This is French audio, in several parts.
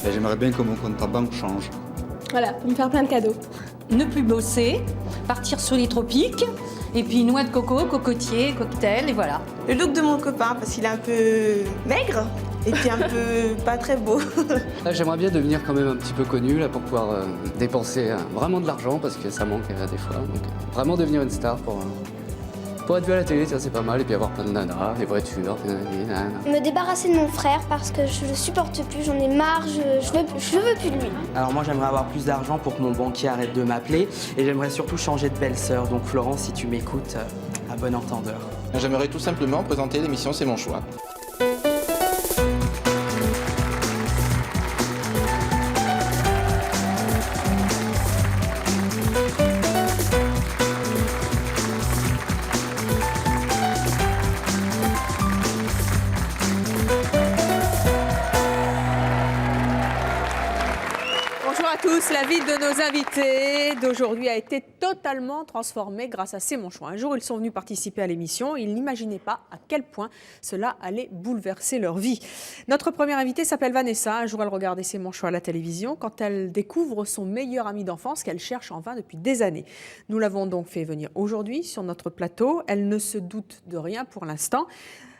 Et j'aimerais bien que mon compte en banque change. Voilà, pour me faire plein de cadeaux. Ne plus bosser, partir sur les tropiques, et puis noix de coco, cocotier, cocktail, et voilà. Le look de mon copain, parce qu'il est un peu maigre et puis un peu pas très beau. Là, j'aimerais bien devenir quand même un petit peu connu là, pour pouvoir dépenser vraiment de l'argent, parce que ça manque des fois. Donc, vraiment devenir une star pour être vu à la télé, ça c'est pas mal, et puis avoir plein de nanas, des voitures, Me débarrasser de mon frère parce que je le supporte plus, j'en ai marre, je veux plus de lui. Alors moi j'aimerais avoir plus d'argent pour que mon banquier arrête de m'appeler et j'aimerais surtout changer de belle-sœur. Donc Florence, si tu m'écoutes, à bon entendeur. J'aimerais tout simplement présenter l'émission C'est mon choix. Bonjour à tous, la vie de nos invités d'aujourd'hui a été totalement transformée grâce à C'est mon choix. Un jour, ils sont venus participer à l'émission, ils n'imaginaient pas à quel point cela allait bouleverser leur vie. Notre première invitée s'appelle Vanessa. Un jour, elle regardait C'est mon choix à la télévision quand elle découvre son meilleur ami d'enfance qu'elle cherche en vain depuis des années. Nous l'avons donc fait venir aujourd'hui sur notre plateau. Elle ne se doute de rien pour l'instant.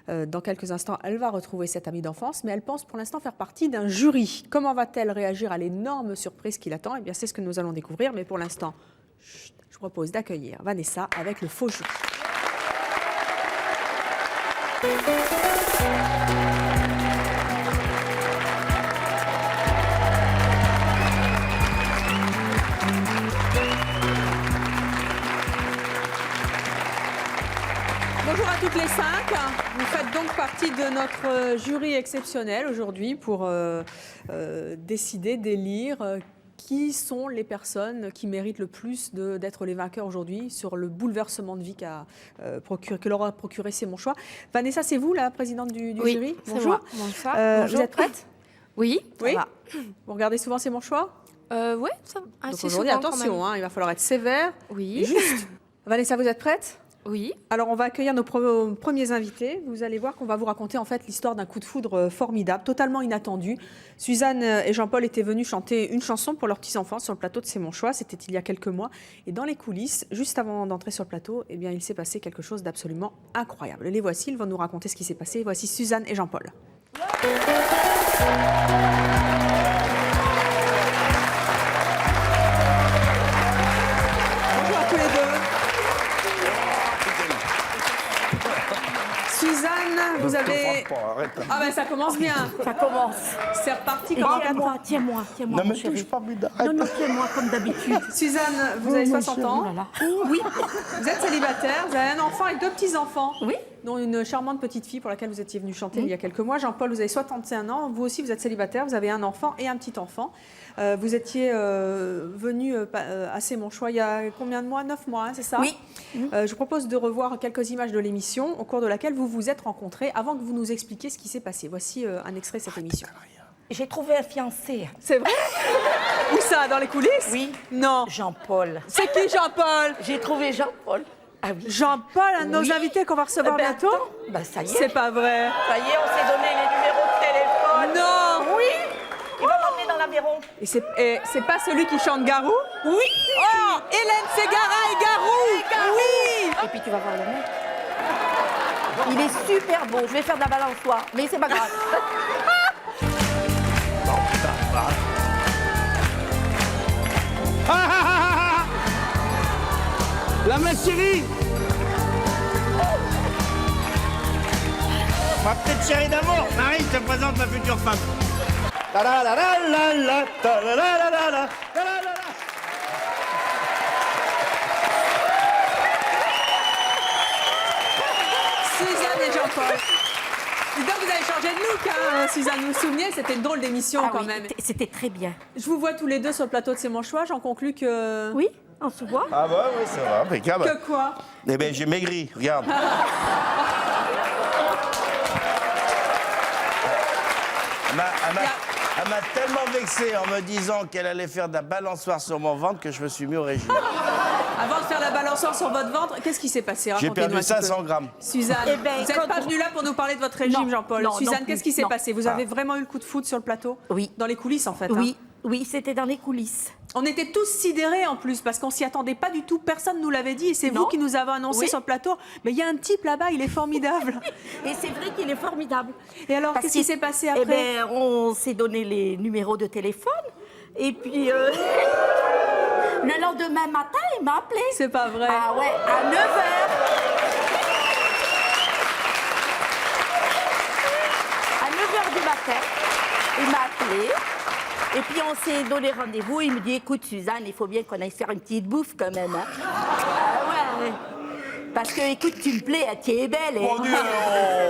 Dans quelques instants, elle va retrouver cette amie d'enfance, mais elle pense pour l'instant faire partie d'un jury. Comment va-t-elle réagir à l'énorme surprise qui l'attend? Eh bien, c'est ce que nous allons découvrir, mais pour l'instant, je vous propose d'accueillir Vanessa avec le faux jury. Bonjour à toutes les cinq. Vous faites donc partie de notre jury exceptionnel aujourd'hui pour décider, d'élire qui sont les personnes qui méritent le plus d'être les vainqueurs aujourd'hui sur le bouleversement de vie que leur a procuré C'est mon choix. Vanessa, c'est vous la présidente du jury? Bonjour. Bonsoir. Vous êtes prête? Oui, Oui. ça va. Vous regardez souvent C'est mon choix? Ouais, ça va. Donc Assez aujourd'hui, souvent, quand attention, même. il va falloir être sévère Oui. et juste. Vanessa, vous êtes prête? Oui. Alors, on va accueillir nos premiers invités. Vous allez voir qu'on va vous raconter en fait l'histoire d'un coup de foudre formidable, totalement inattendu. Suzanne et Jean-Paul étaient venus chanter une chanson pour leurs petits-enfants sur le plateau de C'est mon choix. C'était il y a quelques mois. Et dans les coulisses, juste avant d'entrer sur le plateau, eh bien, il s'est passé quelque chose d'absolument incroyable. Les voici, ils vont nous raconter ce qui s'est passé. Voici Suzanne et Jean-Paul. Bonjour à tous les deux. Suzanne, vous avez... Ah ben ça commence bien. Ça commence. C'est reparti Et comme tiens-moi, Non, mais chéri. touche pas, Bida. Non, tiens-moi comme d'habitude. Suzanne, vous avez 60 Oh ans. là là. Oui. Vous êtes célibataire, vous avez un enfant et deux petits-enfants. Oui. Dont une charmante petite fille pour laquelle vous étiez venu chanter il y a quelques mois. Jean-Paul, vous avez 61 ans. Vous aussi, vous êtes célibataire. Vous avez un enfant et un petit-enfant. Vous étiez venu à C'est mon choix il y a combien de mois? 9 mois, hein, c'est ça? Oui. Je vous propose de revoir quelques images de l'émission au cours de laquelle vous vous êtes rencontrés avant que vous nous expliquiez ce qui s'est passé. Voici un extrait de cette émission. J'ai trouvé un fiancé. C'est vrai? Où ça? Dans les coulisses? Oui. Non. Jean-Paul. C'est qui Jean-Paul? J'ai trouvé Jean-Paul. Ah oui. Jean-Paul, un de nos Oui. invités qu'on va recevoir bientôt? Attends. Bah ça y est. C'est pas vrai. Ça y est, on s'est donné les numéros de téléphone. Non. Oui. Il va m'emmener dans l'Aveyron. Et c'est pas celui qui chante Garou? Oui. Oh, Hélène Ségara et Garou. Oui. Et puis tu vas voir le mec. Il est super beau. Je vais faire de la balançoire, mais c'est pas grave. La ma chérie. Ma petite chérie d'amour, Marie, je te présente ma future femme. La la la la la la, ta la la la la la, la la la la. Suzanne et Jean-Paul. Dis donc, vous avez changé de look, hein, Suzanne. Vous vous souvenez, c'était une drôle d'émission Ah quand oui, même. c'était très bien. Je vous vois tous les deux sur le plateau de C'est mon choix. J'en conclus que... Oui, on se voit. Ah bah oui, ça va, impeccable. Que quoi? Eh ben j'ai maigri, regarde. Elle Elle m'a tellement vexé en me disant qu'elle allait faire de la balançoire sur mon ventre que je me suis mis au régime. Avant de faire la balançoire sur votre ventre, qu'est-ce qui s'est passé? J'ai Racontez-nous perdu un petit peu. 500 grammes. Suzanne, Eh ben, vous n'êtes pas venue là pour nous parler de votre régime, Non, Jean-Paul. non, Suzanne, non qu'est-ce plus, qui s'est non. passé? Vous avez vraiment eu le coup de foudre sur le plateau? Oui. Dans les coulisses, en fait. Oui, hein. oui, c'était dans les coulisses. On était tous sidérés en plus parce qu'on s'y attendait pas du tout. Personne nous l'avait dit et c'est vous Non. qui nous avez annoncé Oui. sur le plateau. Mais il y a un type là-bas, il est formidable. Et c'est vrai qu'il est formidable. Et alors, Parce qu'est-ce qui qu'il- s'est passé Eh après? ben, on s'est donné les numéros de téléphone. Et puis, le lendemain matin, il m'a appelé. C'est pas vrai. Ah ouais, à 9h. À 9h du matin, il m'a appelé. Et puis, on s'est donné rendez-vous. Il me dit, écoute, Suzanne, il faut bien qu'on aille faire une petite bouffe quand même. Hein. Ah ouais. Parce que, écoute, tu me plais, tu es belle. Mon Dieu,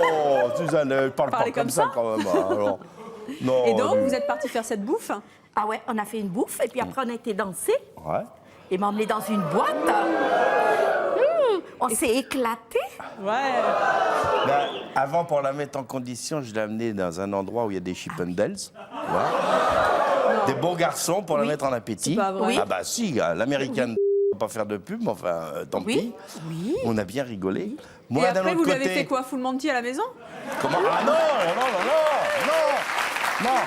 oh, Suzanne, elle parle pas Parlez comme comme ça ça quand même. Alors, non, Et donc, vous êtes partis faire cette bouffe? Ah ouais, on a fait une bouffe. Et puis après, on a été danser. Ouais. Il m'a emmené dans une boîte. On s'est éclaté. Ouais. Ben, avant, pour la mettre en condition, je l'ai amenée dans un endroit où il y a des Chippendales. Voilà. Des bons garçons pour la mettre en appétit. C'est pas vrai. Oui. Ah bah si, l'américaine ne peut pas faire de pub, mais enfin, tant Oui. pis. Oui. On a bien rigolé. Et Moi, d'un après, autre vous côté... lui avez fait quoi? Full Monty à la maison? Comment? Ah non, non, non, non, non, non.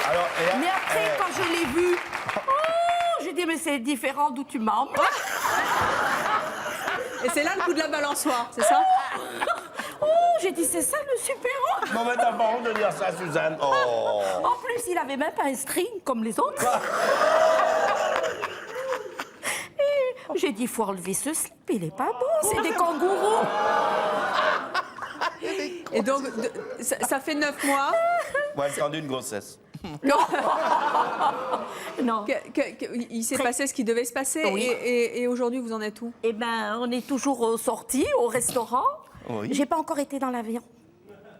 Alors, Mais après, quand je l'ai vu, j'ai dit, mais c'est différent d'où tu m'emmenes. Et c'est là le coup de la balançoire, c'est ça? J'ai dit, c'est ça le super-héros. Non, mais t'as pas honte de dire ça, Suzanne. Oh. En plus, il avait même pas un string comme les autres. Et j'ai dit, il faut enlever ce slip, il est pas beau, c'est des kangourous. Et donc, ça fait 9 mois. Ouais, elle a tendu une grossesse. Non. Il s'est passé ce qui devait se passer. Oui. Et aujourd'hui, vous en êtes où? Eh ben, on est toujours sortis au restaurant. Oui. J'ai pas encore été dans l'Aveyron.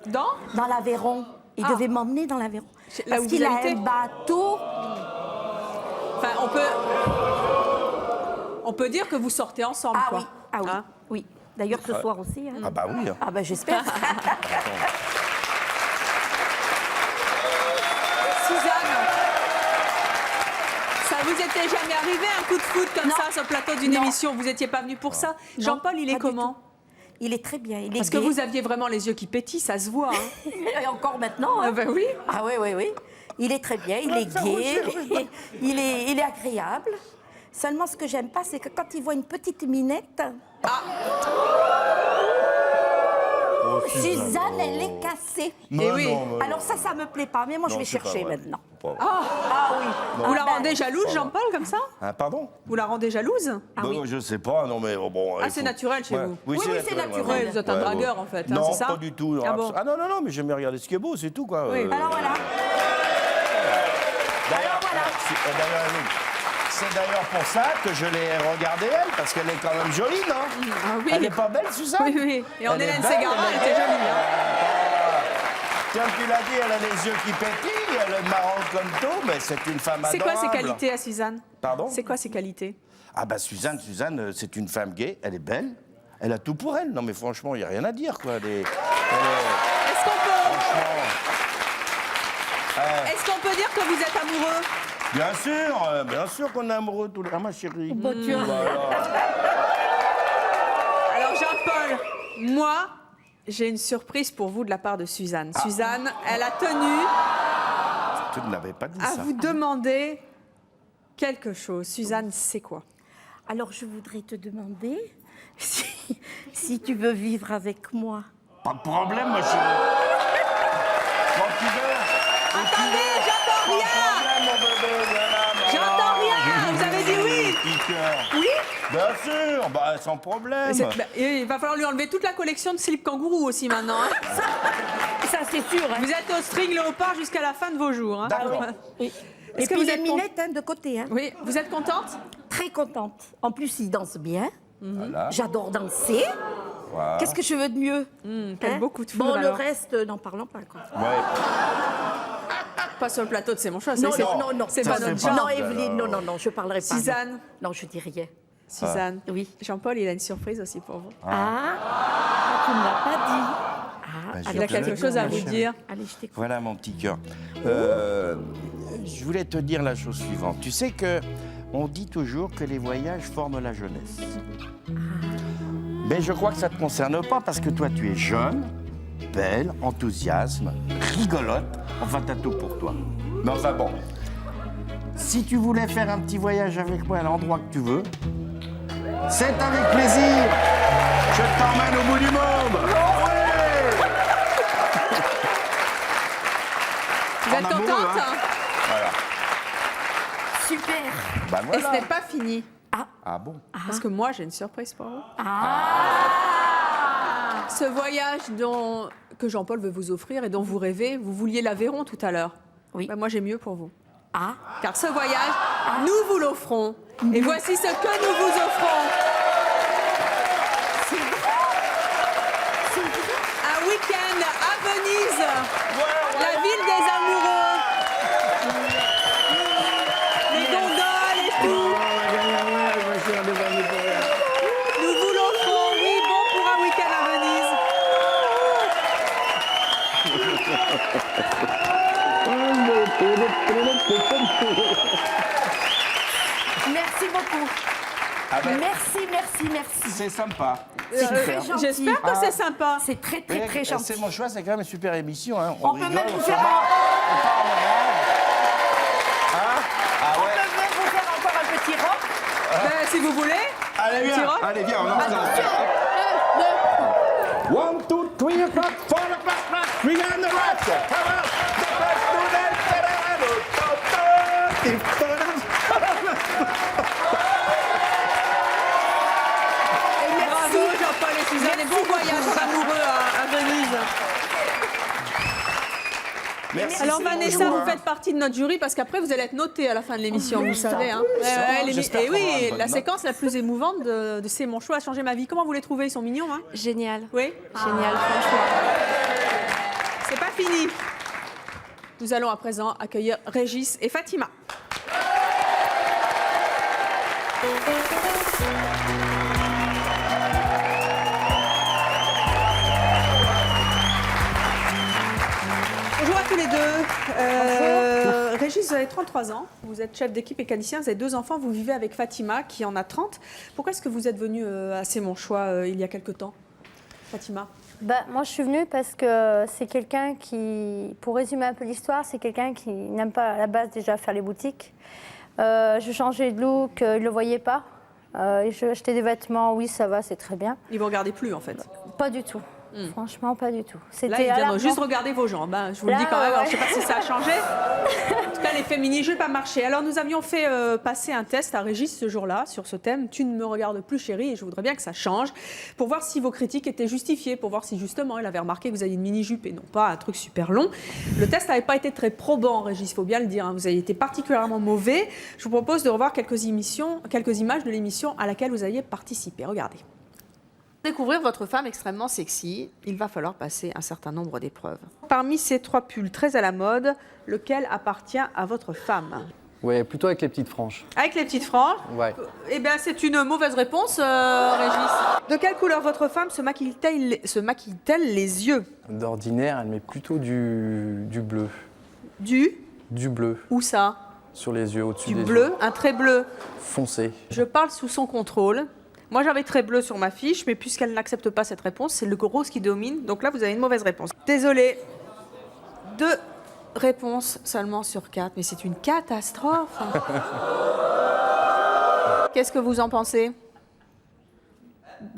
Dans l'Aveyron. Il devait m'emmener dans l'Aveyron. Là Parce où qu'il vous a habitez? un bateau. Enfin, on peut dire que vous sortez ensemble, Ah quoi. oui, ah oui, Hein? oui. D'ailleurs, ce soir aussi. Hein. Ah bah oui. Hein. Ah ben, j'espère. Suzanne, ça vous était jamais arrivé un coup de foot comme Non. ça sur le plateau d'une Non. émission? Vous n'étiez pas venu pour ça? Non, Jean-Paul, il est pas du comment? tout. Il est très bien. Il est Parce que gai. vous aviez vraiment les yeux qui pétillent, ça se voit. Hein. Et encore maintenant. Hein. Ah ben oui. Ah oui, oui, oui. Il est très bien, il est gai, il est agréable. Seulement, ce que j'aime pas, c'est que quand il voit une petite minette... Oh, Suzanne, elle est cassée. Non, Eh oui. non, mais Alors ça me plaît pas. Mais moi, je non, vais c'est pas chercher vrai. maintenant. Pas- Ah oui. Vous la Ah ben, rendez jalouse, Jean-Paul, comme ça? Hein, pardon? Vous la rendez jalouse? Ah Bah, oui. je sais pas, non mais bon... Ah, il c'est faut- naturel chez vous? Oui, Oui, c'est naturel. ouais, Ouais, vous êtes un dragueur, en fait, hein, non, c'est ça? pas du tout. Ah bon? Ah non, non, non, mais j'aime bien regarder ce qui est beau, c'est tout, quoi. Oui. Alors voilà. D'ailleurs, voilà. c'est d'ailleurs pour ça que je l'ai regardée, elle, parce qu'elle est quand même jolie, non? Ah oui. Elle est pas belle, Suzanne? Oui, oui. Et en Elle est Hélène belle, Ségara, elle était jolie. Hein. Tiens, tu l'as dit, elle a les yeux qui pétillent, elle est marrante comme tout, mais c'est une femme C'est adorable. quoi ses qualités à Suzanne? Pardon? C'est quoi ses qualités? Ah bah Suzanne, c'est une femme gay, elle est belle, elle a tout pour elle. Non mais franchement, il n'y a rien à dire, quoi. Est-ce qu'on peut... Franchement... Est-ce qu'on peut dire que vous êtes amoureux? Bien sûr qu'on est amoureux tous les... Ah, ma chérie. Bon, tu vois. Alors Jean-Paul, moi, j'ai une surprise pour vous de la part de Suzanne. Suzanne, elle a tenu Tu ne l'avais pas dit à ça. vous demander quelque chose. Suzanne, c'est quoi? Alors, je voudrais te demander si tu veux vivre avec moi. Pas de problème, ma chérie. Quand tu veux. Attendez, j'entends rien! Mon bébé, viens là, J'entends rien! Vous avez dit oui! Petit cœur. Oui? Bien sûr, bah, sans problème. Il va falloir lui enlever toute la collection de slip kangourou aussi maintenant. Hein. Ça, c'est sûr. Hein. Vous êtes au string léopard jusqu'à la fin de vos jours. Hein. D'accord. Oui. Est-ce Et que puis vous les êtes minettes hein, de côté. Hein. Oui, vous êtes contente? Très contente. En plus, il danse bien. Voilà. J'adore danser. Voilà. Qu'est-ce que je veux de mieux quel beau coup de foudre, Bon, le alors. reste, n'en parlons pas. Quoi. Ouais. Pas sur le plateau de C'est mon choix. Non, c'est- non, non, non. C'est Ça, pas c'est notre pas- genre. Non, Evelyne, non, non, non, je parlerai pas. Suzanne. Non, je dis rien. Suzanne. Oui. Jean-Paul, il a une surprise aussi pour vous. Ah, tu ne l'as pas dit. Il a quelque chose à vous dire. Allez, je t'écoute. Voilà mon petit cœur. Je voulais te dire la chose suivante. Tu sais que on dit toujours que les voyages forment la jeunesse. Mais je crois que ça ne te concerne pas parce que toi, tu es jeune, belle, enthousiasme, rigolote. Enfin, t'as tout pour toi. Mais enfin bon, si tu voulais faire un petit voyage avec moi à l'endroit que tu veux, c'est avec plaisir. Je t'emmène au bout du monde. Vous êtes En amoureux, contente hein. Voilà. Super. Bah Et voilà. ce n'est pas fini. Ah bon? Parce que moi, j'ai une surprise pour vous. Ah. Ce voyage que Jean-Paul veut vous offrir et dont vous rêvez, vous vouliez l'Aveyron tout à l'heure. Oui. Moi, j'ai mieux pour vous. Ah. Car ce voyage, nous vous l'offrons. Et voici ce que nous vous offrons. Un week-end à Venise, la ville des amoureux. Les gondoles et tout. Nous vous l'offrons, oui, bon pour un week-end à Venise. Merci beaucoup. Ah ben, Merci. c'est sympa. C'est très gentil. J'espère que c'est sympa. C'est très gentil. C'est mon choix, c'est quand même une super émission. Hein. On peut rigole, même on vous se faire marre, on part en voyage. Hein? Ah On ouais. peut même vous faire encore un petit rock. Ben, si vous voulez. Allez, Petit viens. rock. Allez, viens, on en fait. 1, 2, 3 o'clock, 4 o'clock, we got the rock. Come on. Bravo Jean-Paul et Suzanne, et bon voyage amoureux à Venise. Merci. Alors c'est Vanessa, bonjour, vous hein. faites partie de notre jury parce qu'après vous allez être notée à la fin de l'émission, vous savez. Hein. J'espère Et qu'on aura oui, une bonne la note. séquence la plus émouvante de C'est mon choix a changé ma vie. Comment vous les trouvez? Ils sont mignons, hein? Génial. Oui. Génial, franchement. C'est pas fini. Nous allons à présent accueillir Régis et Fatima. Bonjour à tous les deux. Régis, vous avez 33 ans, vous êtes chef d'équipe mécanicien, vous avez 2 enfants, vous vivez avec Fatima qui en a 30. Pourquoi est-ce que vous êtes venu à C'est mon choix il y a quelque temps, Fatima? Moi, je suis venue parce que c'est quelqu'un qui, pour résumer un peu l'histoire, c'est quelqu'un qui n'aime pas à la base déjà faire les boutiques. Je changeais de look, il ne le voyait pas. Je achetais des vêtements, oui, ça va, c'est très bien. Il ne vous regardait plus en fait? Pas du tout. Franchement, pas du tout. Là, il vient de juste regarder vos jambes. Hein. Je vous le dis quand même. Alors, je ne sais pas si ça a changé. En tout cas, les féminines, je n'ai pas marché. Alors, nous avions fait passer un test à Régis ce jour-là sur ce thème. Tu ne me regardes plus, chérie, et je voudrais bien que ça change pour voir si vos critiques étaient justifiées, pour voir si justement il avait remarqué que vous aviez une mini-jupe et non pas un truc super long. Le test n'avait pas été très probant, Régis, il faut bien le dire. Hein. Vous avez été particulièrement mauvais. Je vous propose de revoir quelques images de l'émission à laquelle vous aviez participé. Regardez. Découvrir votre femme extrêmement sexy, il va falloir passer un certain nombre d'épreuves. Parmi ces 3 pulls très à la mode, lequel appartient à votre femme? Ouais, plutôt avec les petites franges. Avec les petites franges? Ouais. Eh bien, c'est une mauvaise réponse, Régis. De quelle couleur votre femme se maquille-t-elle les yeux? D'ordinaire, elle met plutôt du bleu. Du bleu. Où ça? Sur les yeux, au-dessus des Du bleu, yeux. un trait bleu. Foncé. Je parle sous son contrôle. Moi, j'avais trait bleu sur ma fiche, mais puisqu'elle n'accepte pas cette réponse, c'est le rose qui domine. Donc là, vous avez une mauvaise réponse. Désolée. 2 réponses seulement sur 4, mais c'est une catastrophe. Qu'est-ce que vous en pensez?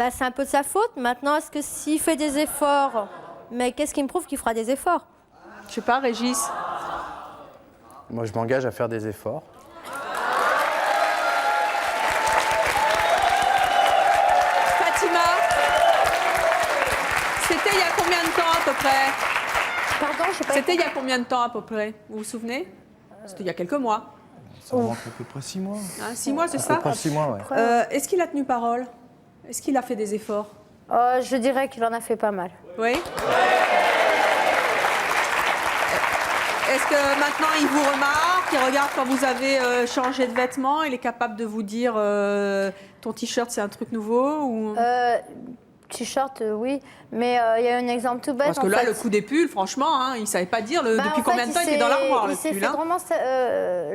C'est un peu de sa faute. Maintenant, est-ce que s'il fait des efforts, mais qu'est-ce qui me prouve qu'il fera des efforts? Je sais pas, Régis. Moi, je m'engage à faire des efforts. C'était il y a combien de temps à peu près? Pardon, je sais pas. C'était il y a combien de temps à peu près? Vous vous souvenez? C'était il y a quelques mois. Ça remonte à peu près 6 mois. Hein, 6 mois, c'est ça? À peu près 6 mois, ouais. Est-ce qu'il a tenu parole? Est-ce qu'il a fait des efforts? Je dirais qu'il en a fait pas mal. Oui. Est-ce que maintenant il vous remarque, il regarde quand vous avez changé de vêtements, il est capable de vous dire ton t-shirt c'est un truc nouveau ou... T-shirt, oui. Mais il y a un exemple tout bête. Parce que là, le coup des pulls, franchement, hein, il ne savait pas dire depuis combien de temps il était dans l'armoire, le pull. Il s'est fait vraiment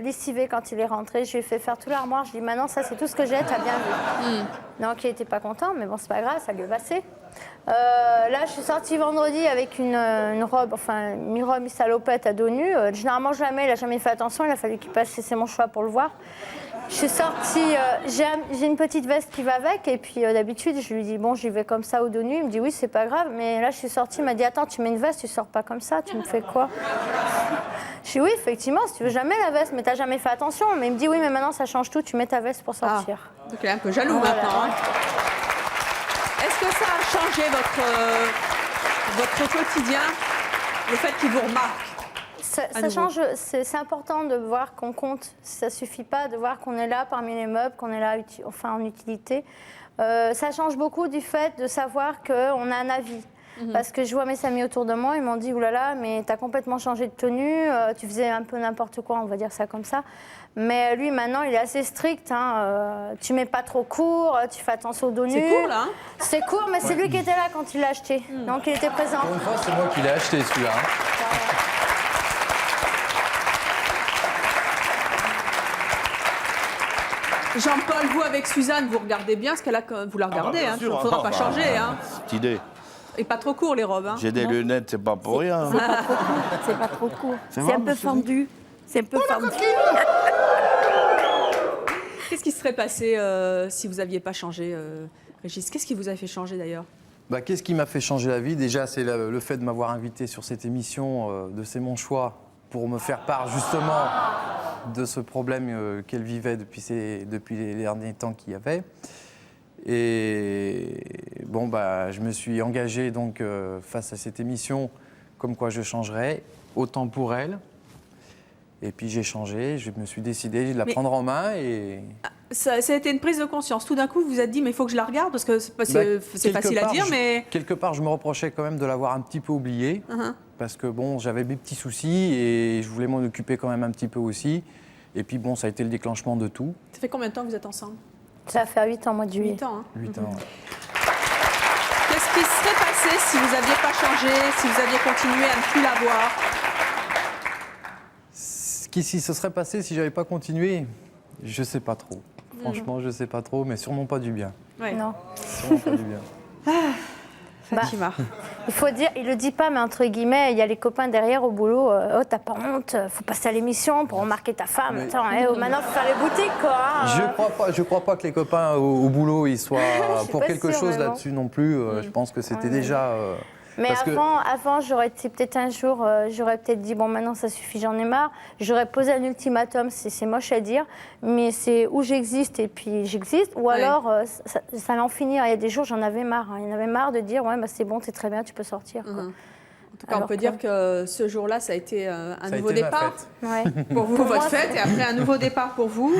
lessiver quand il est rentré. Je lui ai fait faire tout l'armoire. Je lui ai dit, maintenant, ça, c'est tout ce que j'ai, t'as bien vu. Donc, il n'était pas content, mais bon, c'est pas grave, ça lui est passé. Là, je suis sortie vendredi avec une robe, enfin, une robe, une salopette à dos nu. Généralement, je la mets, il n'a jamais fait attention. Il a fallu qu'il passe chez mon choix pour le voir. Je suis sortie, j'ai une petite veste qui va avec, et puis d'habitude, je lui dis, bon, j'y vais comme ça au dos nu. Il me dit, oui, c'est pas grave, mais là, je suis sortie, il m'a dit, attends, tu mets une veste, tu sors pas comme ça, tu me fais quoi? Je dis, oui, effectivement, si tu veux jamais la veste, mais t'as jamais fait attention. Mais il me dit, oui, mais maintenant, ça change tout, tu mets ta veste pour sortir. Donc, il est un peu jaloux maintenant. Hein. Est-ce que ça a changé votre quotidien, le fait qu'il vous remarque? Ça change, c'est important de voir qu'on compte. Ça suffit pas de voir qu'on est là parmi les meubles, qu'on est là en utilité. Ça change beaucoup du fait de savoir qu'on a un avis. Parce que je vois mes amis autour de moi, ils m'ont dit « Oulala, mais t'as complètement changé de tenue, tu faisais un peu n'importe quoi, on va dire ça comme ça. » Mais lui, maintenant, il est assez strict. Hein, tu mets pas trop court, tu fais attention au dos nu. C'est court, là hein? C'est court, mais c'est lui qui était là quand il l'a acheté. Donc il était présent. Pour une fois, c'est moi qui l'ai acheté, celui-là. Jean-Paul, vous avec Suzanne, vous regardez bien ce qu'elle a. Vous la regardez, il ne faudra pas changer. Hein. Petite idée. Et pas trop court les robes. Hein. J'ai des lunettes, c'est pas pour rien. C'est pas trop court. C'est un peu fendu. C'est un peu fendu. Qu'est-ce qui serait passé si vous n'aviez pas changé, Régis? Qu'est-ce qui vous a fait changer d'ailleurs? Qu'est-ce qui m'a fait changer la vie? Déjà, c'est le fait de m'avoir invité sur cette émission de C'est mon choix pour me faire part justement de ce problème qu'elle vivait depuis les derniers temps qu'il y avait. Et bon, je me suis engagé donc face à cette émission comme quoi je changerais, autant pour elle. Et puis j'ai changé, je me suis décidé de la prendre en main et... Ça a été une prise de conscience. Tout d'un coup, vous vous êtes dit, mais il faut que je la regarde, parce que c'est facile à dire, mais... Quelque part, je me reprochais quand même de l'avoir un petit peu oubliée, parce que bon, j'avais mes petits soucis et je voulais m'en occuper quand même un petit peu aussi. Et puis bon, ça a été le déclenchement de tout. Ça fait combien de temps que vous êtes ensemble? Ça va faire 8 ans, mois de juillet. 8 ans, hein. 8 ans, ouais. Qu'est-ce qui serait passé si vous n'aviez pas changé, si vous aviez continué à ne plus la voir? Ce qui se serait passé si j'avais pas continué, je sais pas trop. Franchement, je sais pas trop, mais sûrement pas du bien. Ouais. Non. Sûrement pas du bien. Fatima. Il faut dire, il le dit pas, mais entre guillemets, il y a les copains derrière au boulot. Oh, t'as pas honte, faut passer à l'émission pour remarquer ta femme. Oui. Attends, maintenant, faut faire les boutiques, quoi. Hein. Je crois pas que les copains au boulot, ils soient pour quelque chose mais bon. là-dessus non plus. Je pense que c'était déjà... Mais avant, j'aurais été peut-être un jour, j'aurais peut-être dit, bon, maintenant, ça suffit, j'en ai marre. J'aurais posé un ultimatum, c'est moche à dire, mais c'est où j'existe et puis j'existe. Ou alors, ça allait en finir. Il y a des jours, j'en avais marre. Hein. Il y en avait marre de dire, ouais, c'est bon, c'est très bien, tu peux sortir. Quoi. En tout cas, on peut dire que ce jour-là, ça a été un nouveau été départ. Ouais. Pour vous, votre fête, et après un nouveau départ pour vous.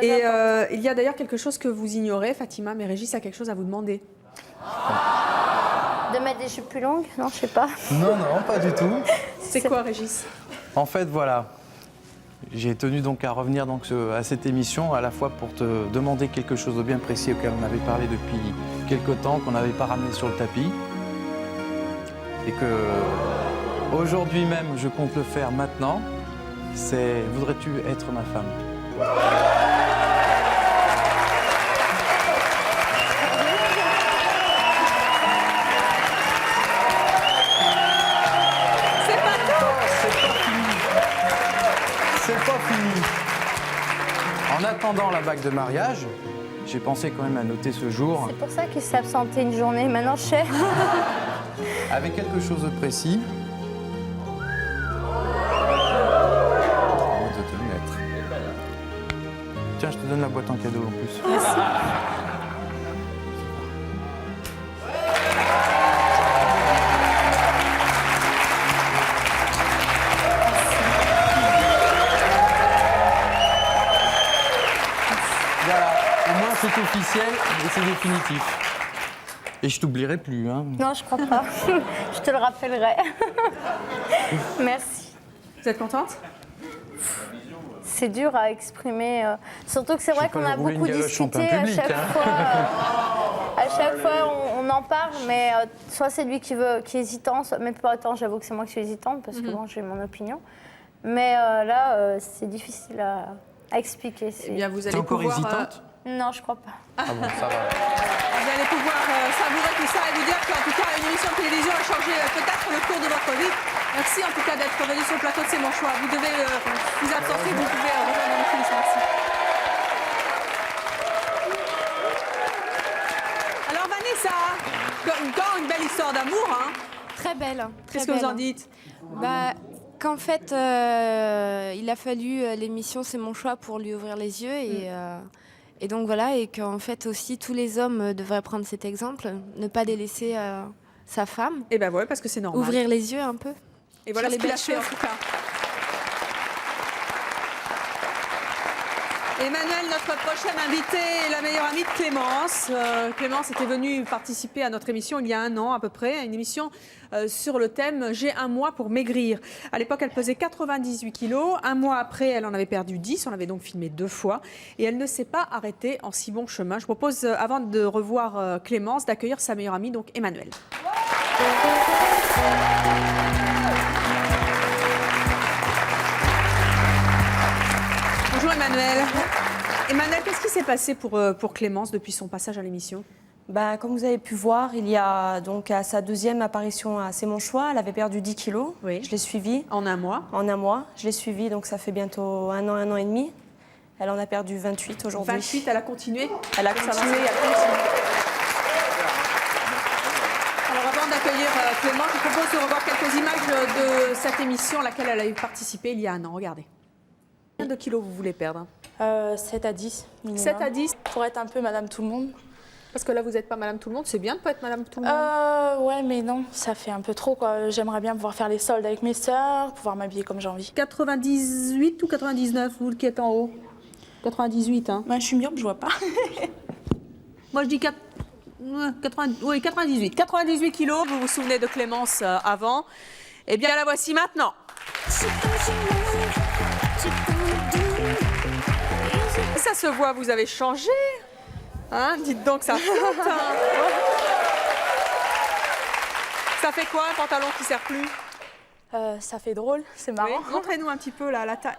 Et il y a d'ailleurs quelque chose que vous ignorez, Fatima, mais Régis a quelque chose à vous demander. De mettre des jupes plus longues? Non, je sais pas. Non, pas du tout. C'est quoi, Régis? En fait, voilà. J'ai tenu donc à revenir donc, à cette émission, à la fois pour te demander quelque chose de bien précis auquel on avait parlé depuis quelque temps, qu'on n'avait pas ramené sur le tapis. Et que aujourd'hui même, je compte le faire maintenant. C'est « Voudrais-tu être ma femme ?» En attendant la bague de mariage, j'ai pensé quand même à noter ce jour. C'est pour ça qu'il s'est absenté une journée. Maintenant, je sais. Avec quelque chose de précis. De te le mettre. Tiens, je te donne la boîte en cadeau en plus. Merci. C'est officiel et c'est définitif. Et je t'oublierai plus. Hein. Non, je crois pas. Je te le rappellerai. Merci. Vous êtes contente? C'est dur à exprimer. Surtout que c'est vrai qu'on a beaucoup discuté à chaque fois. À chaque fois, on en parle, mais soit c'est lui qui est hésitant, soit, mais pas autant, j'avoue que c'est moi qui suis hésitante, parce que bon, j'ai mon opinion. Mais là, c'est difficile à expliquer. Eh bien, vous allez T'es encore pouvoir, hésitante Non, je crois pas. Ah bon, ça va. Vous allez pouvoir savourer tout ça et vous dire qu'en tout cas, une émission de télévision a changé peut-être le cours de votre vie. Merci en tout cas d'être venu sur le plateau de C'est mon choix. Vous devez vous absenter, vous pouvez rejoindre le coulisses. Merci. Alors Vanessa, encore une belle histoire d'amour, hein. Très belle. Qu'est-ce que vous en dites? Bah, qu'en fait, il a fallu l'émission C'est mon choix pour lui ouvrir les yeux et donc voilà, et qu'en fait aussi tous les hommes devraient prendre cet exemple, ne pas délaisser sa femme. Et ben ouais, parce que c'est normal. Ouvrir les yeux un peu. Et voilà ce les qu'il a belles fait en choses. tout cas. Emmanuel, notre prochaine invitée est la meilleure amie de Clémence. Clémence était venue participer à notre émission il y a 1 an à peu près, une émission sur le thème « J'ai 1 mois pour maigrir ». À l'époque, elle pesait 98 kilos. 1 mois après, elle en avait perdu 10. On l'avait donc filmé 2 fois. Et elle ne s'est pas arrêtée en si bon chemin. Je propose, avant de revoir Clémence, d'accueillir sa meilleure amie, donc Emmanuel. Bonjour Emmanuel. Emmanuel, qu'est-ce qui s'est passé pour Clémence depuis son passage à l'émission? Bah, comme vous avez pu voir, il y a donc à sa 2e apparition à C'est mon choix, elle avait perdu 10 kilos. Oui. Je l'ai suivie. En 1 mois? En 1 mois. Je l'ai suivie, donc ça fait bientôt 1 an et demi. Elle en a perdu 28 aujourd'hui. 28, elle a continué? Elle a continué, elle continue. Alors avant d'accueillir Clémence, je propose de revoir quelques images de cette émission à laquelle elle a participé il y a 1 an. Regardez. Combien de kilos vous voulez perdre? 7 à 10 minimum. 7 à 10? Pour être un peu Madame Tout-le-Monde. Parce que là, vous n'êtes pas Madame Tout-le-Monde. C'est bien de ne pas être Madame Tout-le-Monde. Ouais, mais non, ça fait un peu trop, quoi. J'aimerais bien pouvoir faire les soldes avec mes sœurs, pouvoir m'habiller comme j'ai envie. 98 ou 99, vous qui êtes en haut? 98, hein. Bah, je suis myope, je vois pas. Moi, je dis 98. 98 kilos. Vous vous souvenez de Clémence avant? Eh bien, la voici maintenant. Ça se voit, vous avez changé. Hein, dites donc, ça flotte. Hein. Ça fait quoi, un pantalon qui ne sert plus? Ça fait drôle, c'est marrant. Oui, montrez-nous un petit peu là, la taille.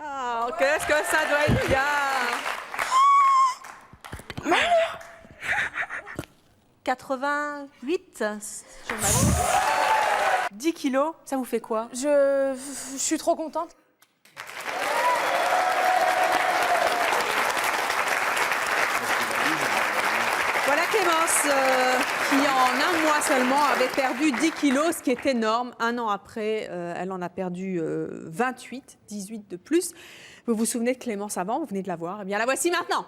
Ah, qu'est-ce que ça doit être bien. 88, 10 kilos, ça vous fait quoi? Je suis trop contente. Voilà Clémence, qui en 1 mois seulement avait perdu 10 kilos, ce qui est énorme. 1 an après, elle en a perdu 28, 18 de plus. Vous vous souvenez de Clémence avant, vous venez de la voir. Eh bien, la voici maintenant.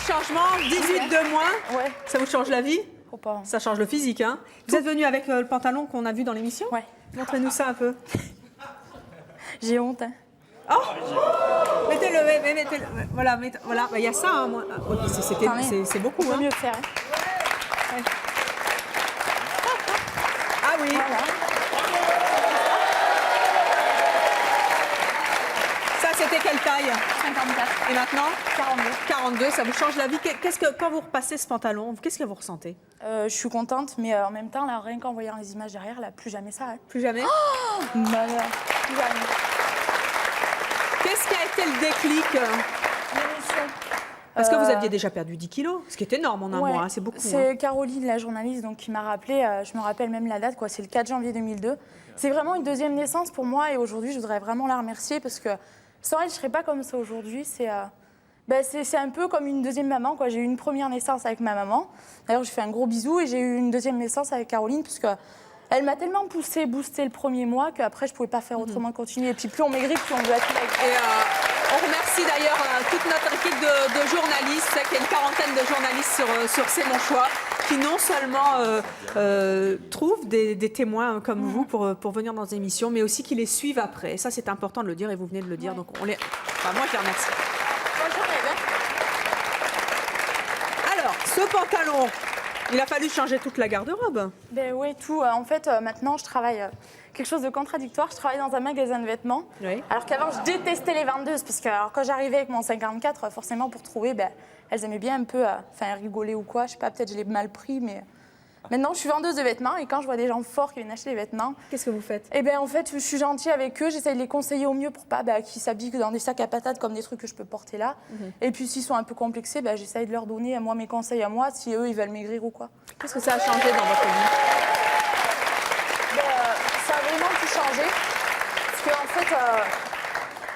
Changement, 18 de moins, ouais. Ça vous change la vie? Faut pas. Ça change le physique, hein. Vous êtes venu avec le pantalon qu'on a vu dans l'émission? Ouais. Montrez-nous ça un peu. J'ai honte, hein. Oh, mettez-le, mettez-le, voilà, voilà, il y a ça, hein, moi. C'est beaucoup, Faut hein. mieux faire, hein. Ouais. Ah oui. Voilà. Ça, c'était quelle taille? 54. Et maintenant? 42. 42, ça vous change la vie. Quand vous repassez ce pantalon, qu'est-ce que vous ressentez? Je suis contente, mais en même temps, là, rien qu'en voyant les images derrière, là, plus jamais ça. Hein. Plus jamais? Oh, malheur. Plus jamais. Qu'est-ce qui a été le déclic? L'émission. Parce que vous aviez déjà perdu 10 kilos, ce qui est énorme en 1 mois, hein, c'est beaucoup. C'est hein. Caroline, la journaliste, donc, qui m'a rappelé, je me rappelle même la date, quoi, c'est le 4 janvier 2002. C'est vraiment une deuxième naissance pour moi et aujourd'hui, je voudrais vraiment la remercier parce que sans elle, je ne serais pas comme ça aujourd'hui. C'est un peu comme une deuxième maman, quoi. J'ai eu une première naissance avec ma maman. D'ailleurs, j'ai fait un gros bisou et j'ai eu une deuxième naissance avec Caroline parce qu'elle m'a tellement boosté le premier mois qu'après, je ne pouvais pas faire autrement que continuer. Et puis, plus on maigrit, plus on veut être avec elle. On remercie d'ailleurs toute notre équipe de journalistes, il y a une quarantaine de journalistes sur C'est mon choix, qui non seulement trouvent des témoins comme vous pour venir dans des émissions, mais aussi qui les suivent après. Et ça, c'est important de le dire et vous venez de le dire. Donc moi, je les remercie. Bonjour, pantalon, il a fallu changer toute la garde-robe. Ben oui, tout. En fait, maintenant, je travaille quelque chose de contradictoire. Je travaille dans un magasin de vêtements. Oui. Alors qu'avant, je détestais les vendeuses. Parce que alors, quand j'arrivais avec mon 54, forcément, pour trouver, ben, elles aimaient bien un peu rigoler ou quoi. Je sais pas, peut-être je l'ai mal pris, mais... Maintenant, je suis vendeuse de vêtements et quand je vois des gens forts qui viennent acheter des vêtements... Qu'est-ce que vous faites? Eh bien, en fait, je suis gentille avec eux. J'essaie de les conseiller au mieux pour pas qu'ils s'habillent dans des sacs à patates comme des trucs que je peux porter là. Et puis, s'ils sont un peu complexés, j'essaie de leur donner, moi, mes conseils à moi, si eux, ils veulent maigrir ou quoi. Qu'est-ce que ça a changé dans votre vie? Ça a vraiment tout changé. Parce qu'en fait,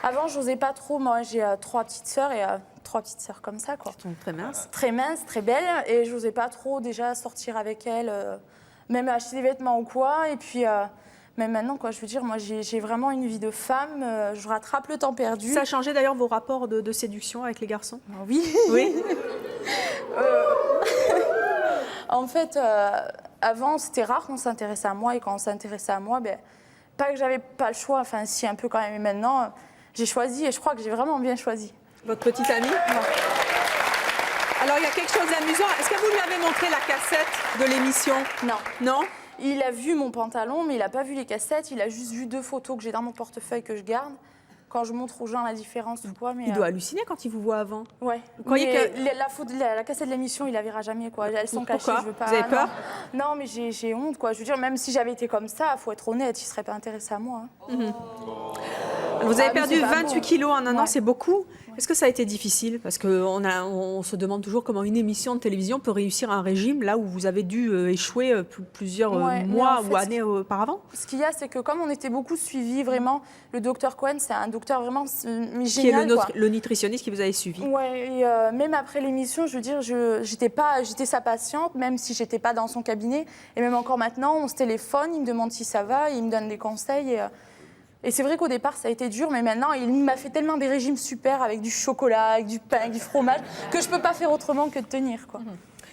avant, je n'osais pas trop. Moi, j'ai 3 petites sœurs et 3 petites sœurs comme ça, quoi. Elles sont très minces. Très minces, très belles. Et je n'osais pas trop déjà sortir avec elles, même acheter des vêtements ou quoi. Et puis, même maintenant, quoi, je veux dire, moi, j'ai vraiment une vie de femme. Je rattrape le temps perdu. Ça a changé d'ailleurs vos rapports de séduction avec les garçons? Oui. Oui. En fait, avant, c'était rare qu'on s'intéressait à moi. Et quand on s'intéressait à moi, pas que j'avais pas le choix, enfin si, un peu quand même. Et maintenant, j'ai choisi et je crois que j'ai vraiment bien choisi. Votre petite amie? Alors, il y a quelque chose d'amusant. Est-ce que vous lui avez montré la cassette de l'émission? Non. Non? Il a vu mon pantalon, mais il n'a pas vu les cassettes. Il a juste vu 2 photos que j'ai dans mon portefeuille que je garde. Quand je montre aux gens la différence ou quoi. Mais il doit halluciner quand il vous voit avant. Ouais. Vous croyez que la cassette de l'émission, il la verra jamais, quoi. Elles sont cachées. Pourquoi? Je veux pas. Vous avez peur? Non, mais j'ai honte, quoi. Je veux dire, même si j'avais été comme ça, faut être honnête, il serait pas intéressé à moi. Vous avez perdu c'est pas 28 beau. kilos en un an, Ouais. c'est beaucoup. Est-ce que ça a été difficile? Parce qu'on se demande toujours comment une émission de télévision peut réussir un régime là où vous avez dû échouer plusieurs Ouais, mais mois en fait, ou années auparavant. Ce qu'il y a, c'est que comme on était beaucoup suivis, vraiment, le docteur Cohen, c'est un docteur vraiment génial. Qui est quoi. le nutritionniste qui vous avait suivi. Ouais, et même après l'émission, je veux dire, j'étais sa patiente, même si j'étais pas dans son cabinet. Et même encore maintenant, on se téléphone, il me demande si ça va, il me donne des conseils. Et c'est vrai qu'au départ, ça a été dur, mais maintenant, il m'a fait tellement des régimes super avec du chocolat, avec du pain, avec du fromage, que je peux pas faire autrement que de tenir, quoi.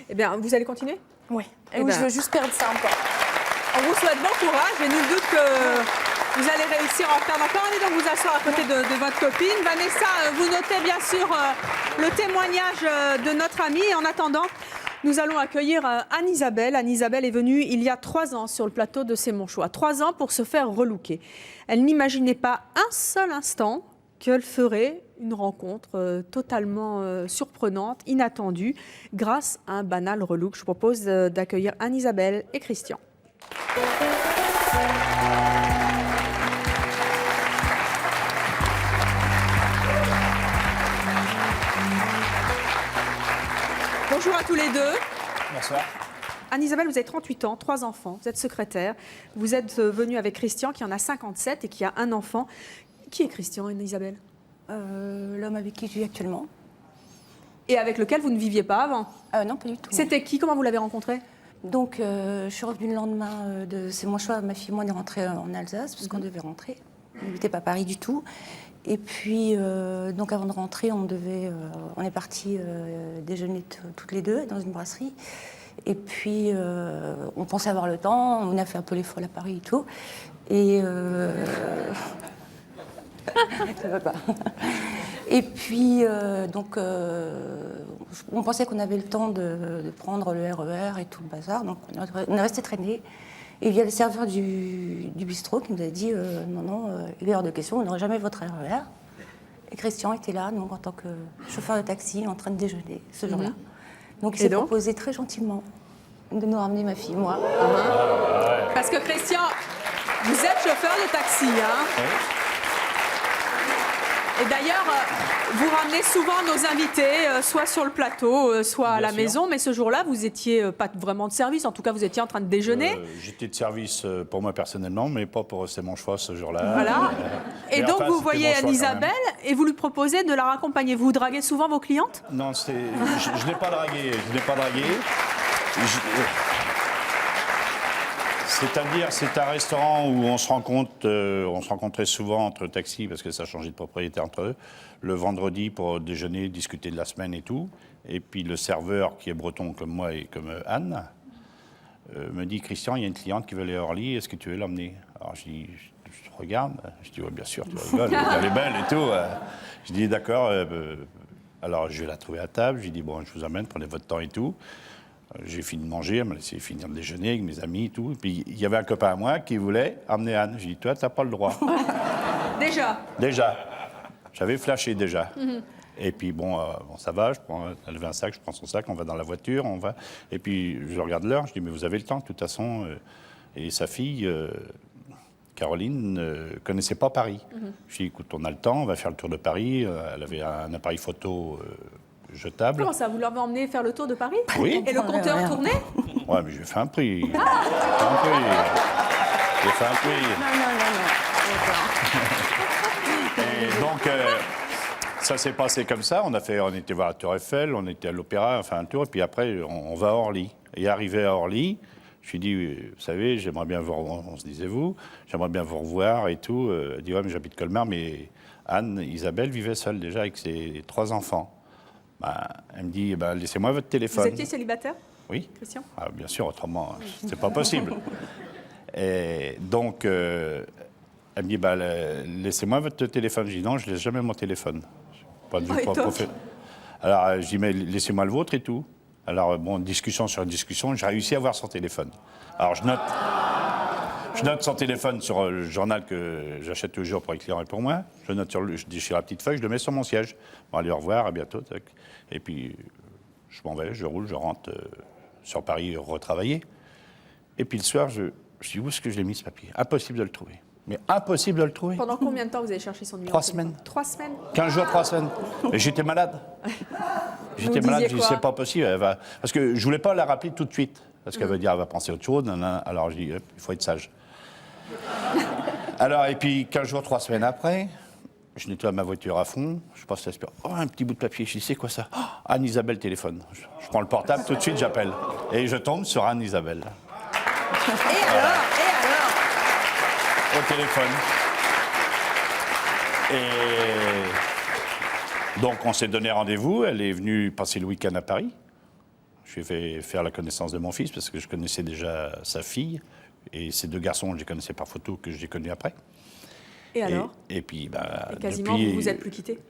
Eh bien, vous allez continuer? Oui. Eh Et oui, ben. je veux juste perdre ça encore. On vous souhaite bon courage et nul doute que vous allez réussir à en perdre encore. Allez donc vous asseoir à côté de votre copine. Vanessa, vous notez bien sûr le témoignage de notre amie. Et en attendant, nous allons accueillir Anne-Isabelle. Anne-Isabelle est venue il y a 3 ans sur le plateau de C'est mon choix. 3 ans pour se faire relooker. Elle n'imaginait pas un seul instant qu'elle ferait une rencontre totalement surprenante, inattendue, grâce à un banal relook. Je vous propose d'accueillir Anne-Isabelle et Christian. Bonjour à tous les deux. Bonsoir. Anne-Isabelle, vous avez 38 ans, 3 enfants, vous êtes secrétaire. Vous êtes venue avec Christian qui en a 57 et qui a un enfant. Qui est Christian, Anne-Isabelle? L'homme avec qui je vis actuellement. Et avec lequel vous ne viviez pas avant? Non, pas du tout. C'était qui? Comment vous l'avez rencontré? Donc, je suis revenue le lendemain de C'est mon choix. Ma fille et moi, on est rentrés en Alsace, parce qu'on devait rentrer. On n'habitait pas à Paris du tout. Et puis, donc avant de rentrer, on est partis déjeuner toutes les deux dans une brasserie. Et puis, on pensait avoir le temps. On a fait un peu les folles à Paris et tout. Et... ça va pas. Et puis, donc, on pensait qu'on avait le temps de prendre le RER et tout le bazar. Donc, on est resté traîner. Et il y a le serveur du bistrot qui nous a dit non, il est hors de question, vous n'aurez jamais votre RER. Et Christian était là, donc en tant que chauffeur de taxi, en train de déjeuner ce jour-là. Donc, il s'est proposé très gentiment de nous ramener ma fille, moi. Parce que Christian, vous êtes chauffeur de taxi, hein? Et d'ailleurs, vous ramenez souvent nos invités, soit sur le plateau, soit à la maison. Mais ce jour-là, vous n'étiez pas vraiment de service. En tout cas, vous étiez en train de déjeuner. J'étais de service pour moi personnellement, mais pas pour C'est mon choix ce jour-là. Voilà. Et donc, enfin, vous c'était voyez mon choix quand Anne-Isabelle et vous lui proposez de la raccompagner. Vous draguez souvent vos clientes? Non, je n'ai pas dragué. Je n'ai pas dragué. C'est-à-dire, c'est un restaurant où on se rencontrait souvent entre taxis, parce que ça changeait de propriétaire entre eux, le vendredi pour déjeuner, discuter de la semaine et tout. Et puis le serveur, qui est breton comme moi et comme Anne, me dit « Christian, il y a une cliente qui veut aller à Orly, est-ce que tu veux l'emmener ?» Alors je dis, je regarde, je dis « Oui, bien sûr, tu rigoles, elle est belle et tout. » Je dis « D'accord, Alors, je vais la trouver à table. Je lui dis, bon, je vous emmène, prenez votre temps et tout. J'ai fini de manger, elle m'a laissé finir le déjeuner avec mes amis et tout. Et puis, il y avait un copain à moi qui voulait emmener Anne. J'ai dit, toi, t'as pas le droit. Déjà. J'avais flashé déjà. Et puis, bon, ça va, elle avait un sac, je prends son sac, on va dans la voiture, on va. Et puis, je regarde l'heure, je dis, mais vous avez le temps, de toute façon. Et sa fille, Caroline, ne connaissait pas Paris. Je lui ai dit, écoute, on a le temps, on va faire le tour de Paris. Elle avait un appareil photo jetable. Comment ça, vous l'avez emmené faire le tour de Paris? Oui. Et le compteur tournait? Ouais, mais je lui ai fait un prix. Ah. J'ai fait un prix. Non. Et donc, ça s'est passé comme ça. On était voir la Tour Eiffel, on était à l'Opéra, on fait un tour, et puis après, on va à Orly. Et arrivé à Orly, je lui ai dit, vous savez, j'aimerais bien vous revoir, on se disait vous, j'aimerais bien vous revoir et tout. Elle dit, ouais, mais j'habite Colmar, mais Anne, Isabelle vivait seule déjà avec ses 3 enfants. Elle me dit, laissez-moi votre téléphone. Vous étiez célibataire? Oui. Christian? Bien sûr, autrement, c'était pas possible. Et donc, elle me dit, laissez-moi votre téléphone. Je dis, non, je ne laisse jamais mon téléphone. Pas de vue Alors, je dis, mais laissez-moi le vôtre et tout. Alors, bon, discussion sur discussion, j'ai réussi à avoir son téléphone. Alors, je note son téléphone sur le journal que j'achète toujours pour les clients et pour moi. Je déchire la petite feuille, je le mets sur mon siège. Bon, allez, au revoir, à bientôt. Tac. Et puis, je m'en vais, je roule, je rentre sur Paris retravailler. Et puis, le soir, je dis, où est-ce que je l'ai mis, ce papier? Impossible de le trouver. Mais impossible de le trouver. Pendant combien de temps vous avez cherché son numéro? 3 semaines. 3 semaines? 15 jours, 3 semaines. Et j'étais malade. J'étais malade, je dis, c'est pas possible. Parce que je voulais pas la rappeler tout de suite. Parce qu'elle va dire, elle va penser à autre chose. Alors je dis, il faut être sage. Alors, et puis 15 jours, 3 semaines après, je nettoie ma voiture à fond. Je passe l'aspirateur. Oh, un petit bout de papier. Je dis, c'est quoi ça? Oh, Anne-Isabelle téléphone. Je prends le portable, tout de suite, j'appelle. Et je tombe sur Anne-Isabelle. Et alors? Au téléphone. Et donc, on s'est donné rendez-vous. Elle est venue passer le week-end à Paris. Je lui ai fait faire la connaissance de mon fils parce que je connaissais déjà sa fille. Et ces 2 garçons, je les connaissais par photo, que j'ai connus après. Et alors? Et puis, et quasiment, vous vous êtes plus quittés?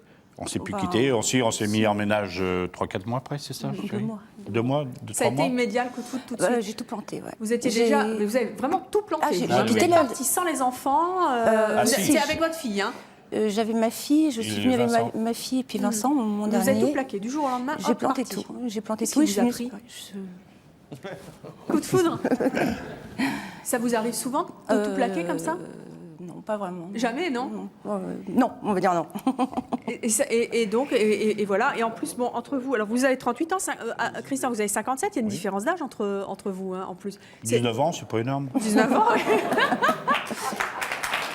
On s'est plus quittés. On s'est mis en ménage 3-4 mois après, c'est ça? 2 mois. 2 mois, 2-3 mois. Ça a été immédiat, le coup de foudre, tout de suite? J'ai tout planté, ouais. Vous étiez déjà... Vous avez vraiment tout planté. J'ai vous quitté êtes parti sans les enfants. C'est avec votre fille, hein? J'avais ma fille, je suis venue avec ma fille et puis Vincent, mon dernier. Vous avez tout plaqué, du jour au lendemain? J'ai planté tout. J'ai planté Qu'est-ce tout. qui vous a pris? Coup de foudre? Ça vous arrive souvent de tout plaquer comme ça? Non, pas vraiment. Jamais, non? Non, on va dire non. et donc, voilà. Et en plus, bon, entre vous, alors vous avez 38 ans, Christian, vous avez 57, il y a une différence d'âge entre vous, hein, en plus. 19 ans, c'est pas énorme. 19 ans, oui.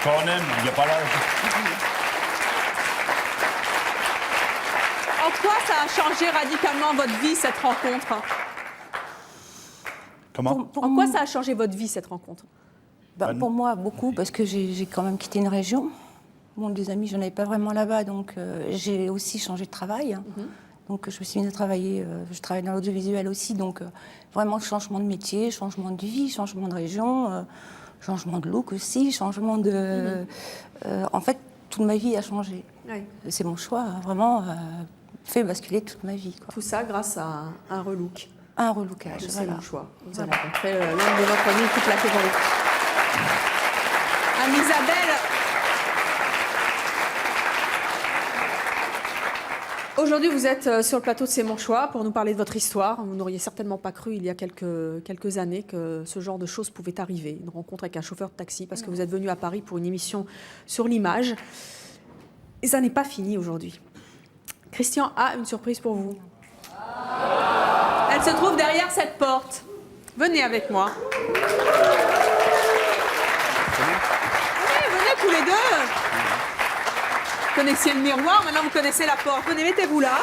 Quand on aime, il n'y a pas l'âge. En quoi ça a changé radicalement votre vie, cette rencontre? Comment? En quoi ça a changé votre vie, cette rencontre? Pour moi, beaucoup, parce que j'ai quand même quitté une région. Bon, des amis, je n'en avais pas vraiment là-bas, donc j'ai aussi changé de travail. Donc je me suis mise à travailler, je travaille dans l'audiovisuel aussi, donc vraiment changement de métier, changement de vie, changement de région, changement de look aussi, changement de... en fait, toute ma vie a changé. Oui. C'est mon choix, vraiment fait basculer toute ma vie. Quoi. Tout ça grâce à un relook. Un relookage, C'est voilà. mon choix. Vous avez rencontré l'homme de votre vie, tout plaqué dans le... Anne-Isabelle, aujourd'hui vous êtes sur le plateau de C'est mon choix pour nous parler de votre histoire. Vous n'auriez certainement pas cru il y a quelques années que ce genre de choses pouvait arriver. Une rencontre avec un chauffeur de taxi parce que vous êtes venu à Paris pour une émission sur l'image. Et ça n'est pas fini aujourd'hui. Christian a une surprise pour vous. Elle se trouve derrière cette porte. Venez avec moi. Venez tous les deux. Vous connaissiez le miroir, maintenant vous connaissez la porte. Venez, mettez-vous là.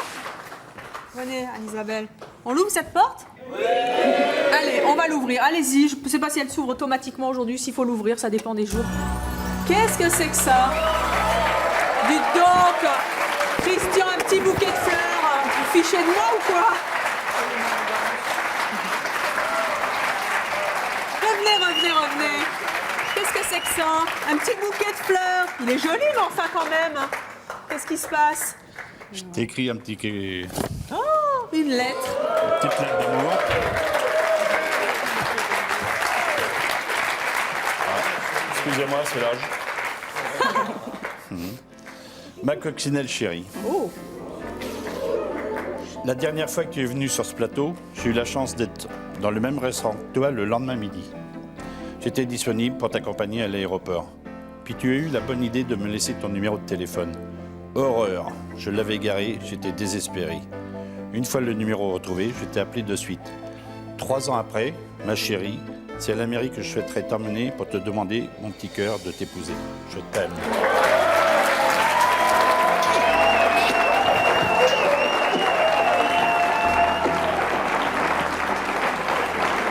Venez, Anne-Isabelle. On l'ouvre cette porte? Oui. Allez, on va l'ouvrir. Allez-y. Je ne sais pas si elle s'ouvre automatiquement aujourd'hui. S'il faut l'ouvrir, ça dépend des jours. Qu'est-ce que c'est que ça? Dites donc, Christian, un petit bouquet de fleurs. Vous fichez de moi ou quoi? Revenez. Qu'est-ce que c'est que ça? Un petit bouquet de fleurs. Il est joli, mais enfin quand même. Qu'est-ce qui se passe? Je t'ai écrit un petit... Oh, une lettre. Une petite lettre d'amour. Excusez-moi, c'est l'âge. Ma coccinelle chérie. Oh. La dernière fois que tu es venue sur ce plateau, j'ai eu la chance d'être dans le même restaurant que toi le lendemain midi. J'étais disponible pour t'accompagner à l'aéroport. Puis tu as eu la bonne idée de me laisser ton numéro de téléphone. Horreur, je l'avais égaré, j'étais désespéré. Une fois le numéro retrouvé, je t'ai appelé de suite. 3 ans après, ma chérie, c'est à la mairie que je souhaiterais t'emmener pour te demander, mon petit cœur, de t'épouser. Je t'aime.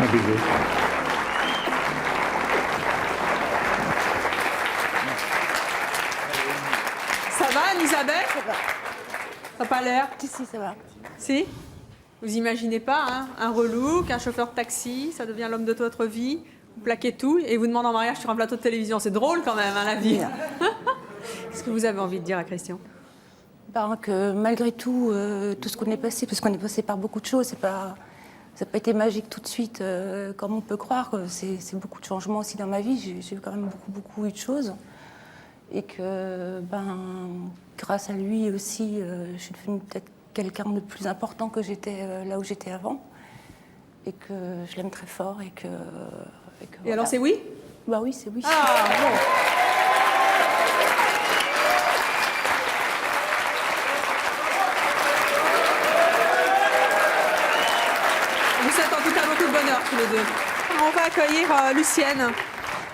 Un baiser. Ça va, Anne-Isabelle? Ça n'a pas l'air? Si, ça va. Si? Vous imaginez pas, hein, un relou, qu'un chauffeur de taxi, ça devient l'homme de votre vie, vous plaquez tout et vous demande en mariage sur un plateau de télévision. C'est drôle quand même, hein, la vie. Qu'est-ce que vous avez envie de dire à Christian? Que malgré tout, tout ce qu'on est passé, parce qu'on est passé par beaucoup de choses, ça n'a pas été magique tout de suite, comme on peut croire. C'est beaucoup de changements aussi dans ma vie. J'ai quand même beaucoup eu de choses. Et que, grâce à lui aussi, je suis devenue peut-être quelqu'un de plus important que j'étais là où j'étais avant. Et que je l'aime très fort. Et voilà. Alors c'est oui? Bah oui, c'est oui. Ah, bon. Vous souhaite en tout cas beaucoup de bonheur tous les deux. On va accueillir Lucienne.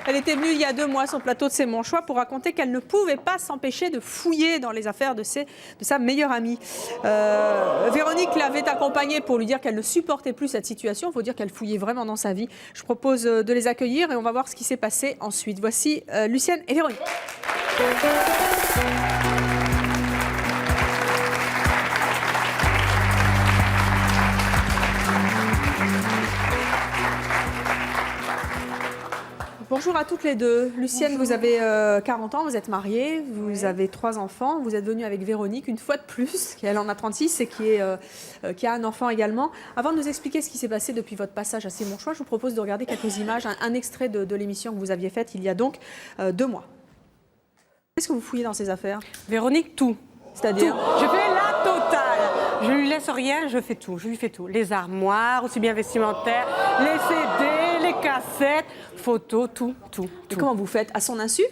Elle était venue il y a 2 mois sur le plateau de C'est mon choix pour raconter qu'elle ne pouvait pas s'empêcher de fouiller dans les affaires de sa meilleure amie. Véronique l'avait accompagnée pour lui dire qu'elle ne supportait plus cette situation. Il faut dire qu'elle fouillait vraiment dans sa vie. Je propose de les accueillir et on va voir ce qui s'est passé ensuite. Voici Lucienne et Véronique. Bonjour à toutes les deux. Lucienne, bonjour. Vous avez 40 ans, vous êtes mariée, vous avez 3 enfants. Vous êtes venue avec Véronique une fois de plus, qui elle en a 36 et qui a un enfant également. Avant de nous expliquer ce qui s'est passé depuis votre passage à C'est mon choix, je vous propose de regarder quelques images, un extrait de l'émission que vous aviez faite il y a donc 2 mois. Qu'est-ce que vous fouillez dans ces affaires? Véronique, tout. C'est-à-dire? Je fais la totale. Je lui laisse rien, je fais tout. Je lui fais tout. Les armoires, aussi bien vestimentaires, les CD, les cassettes, photos, tout. Et comment vous faites? À son insu?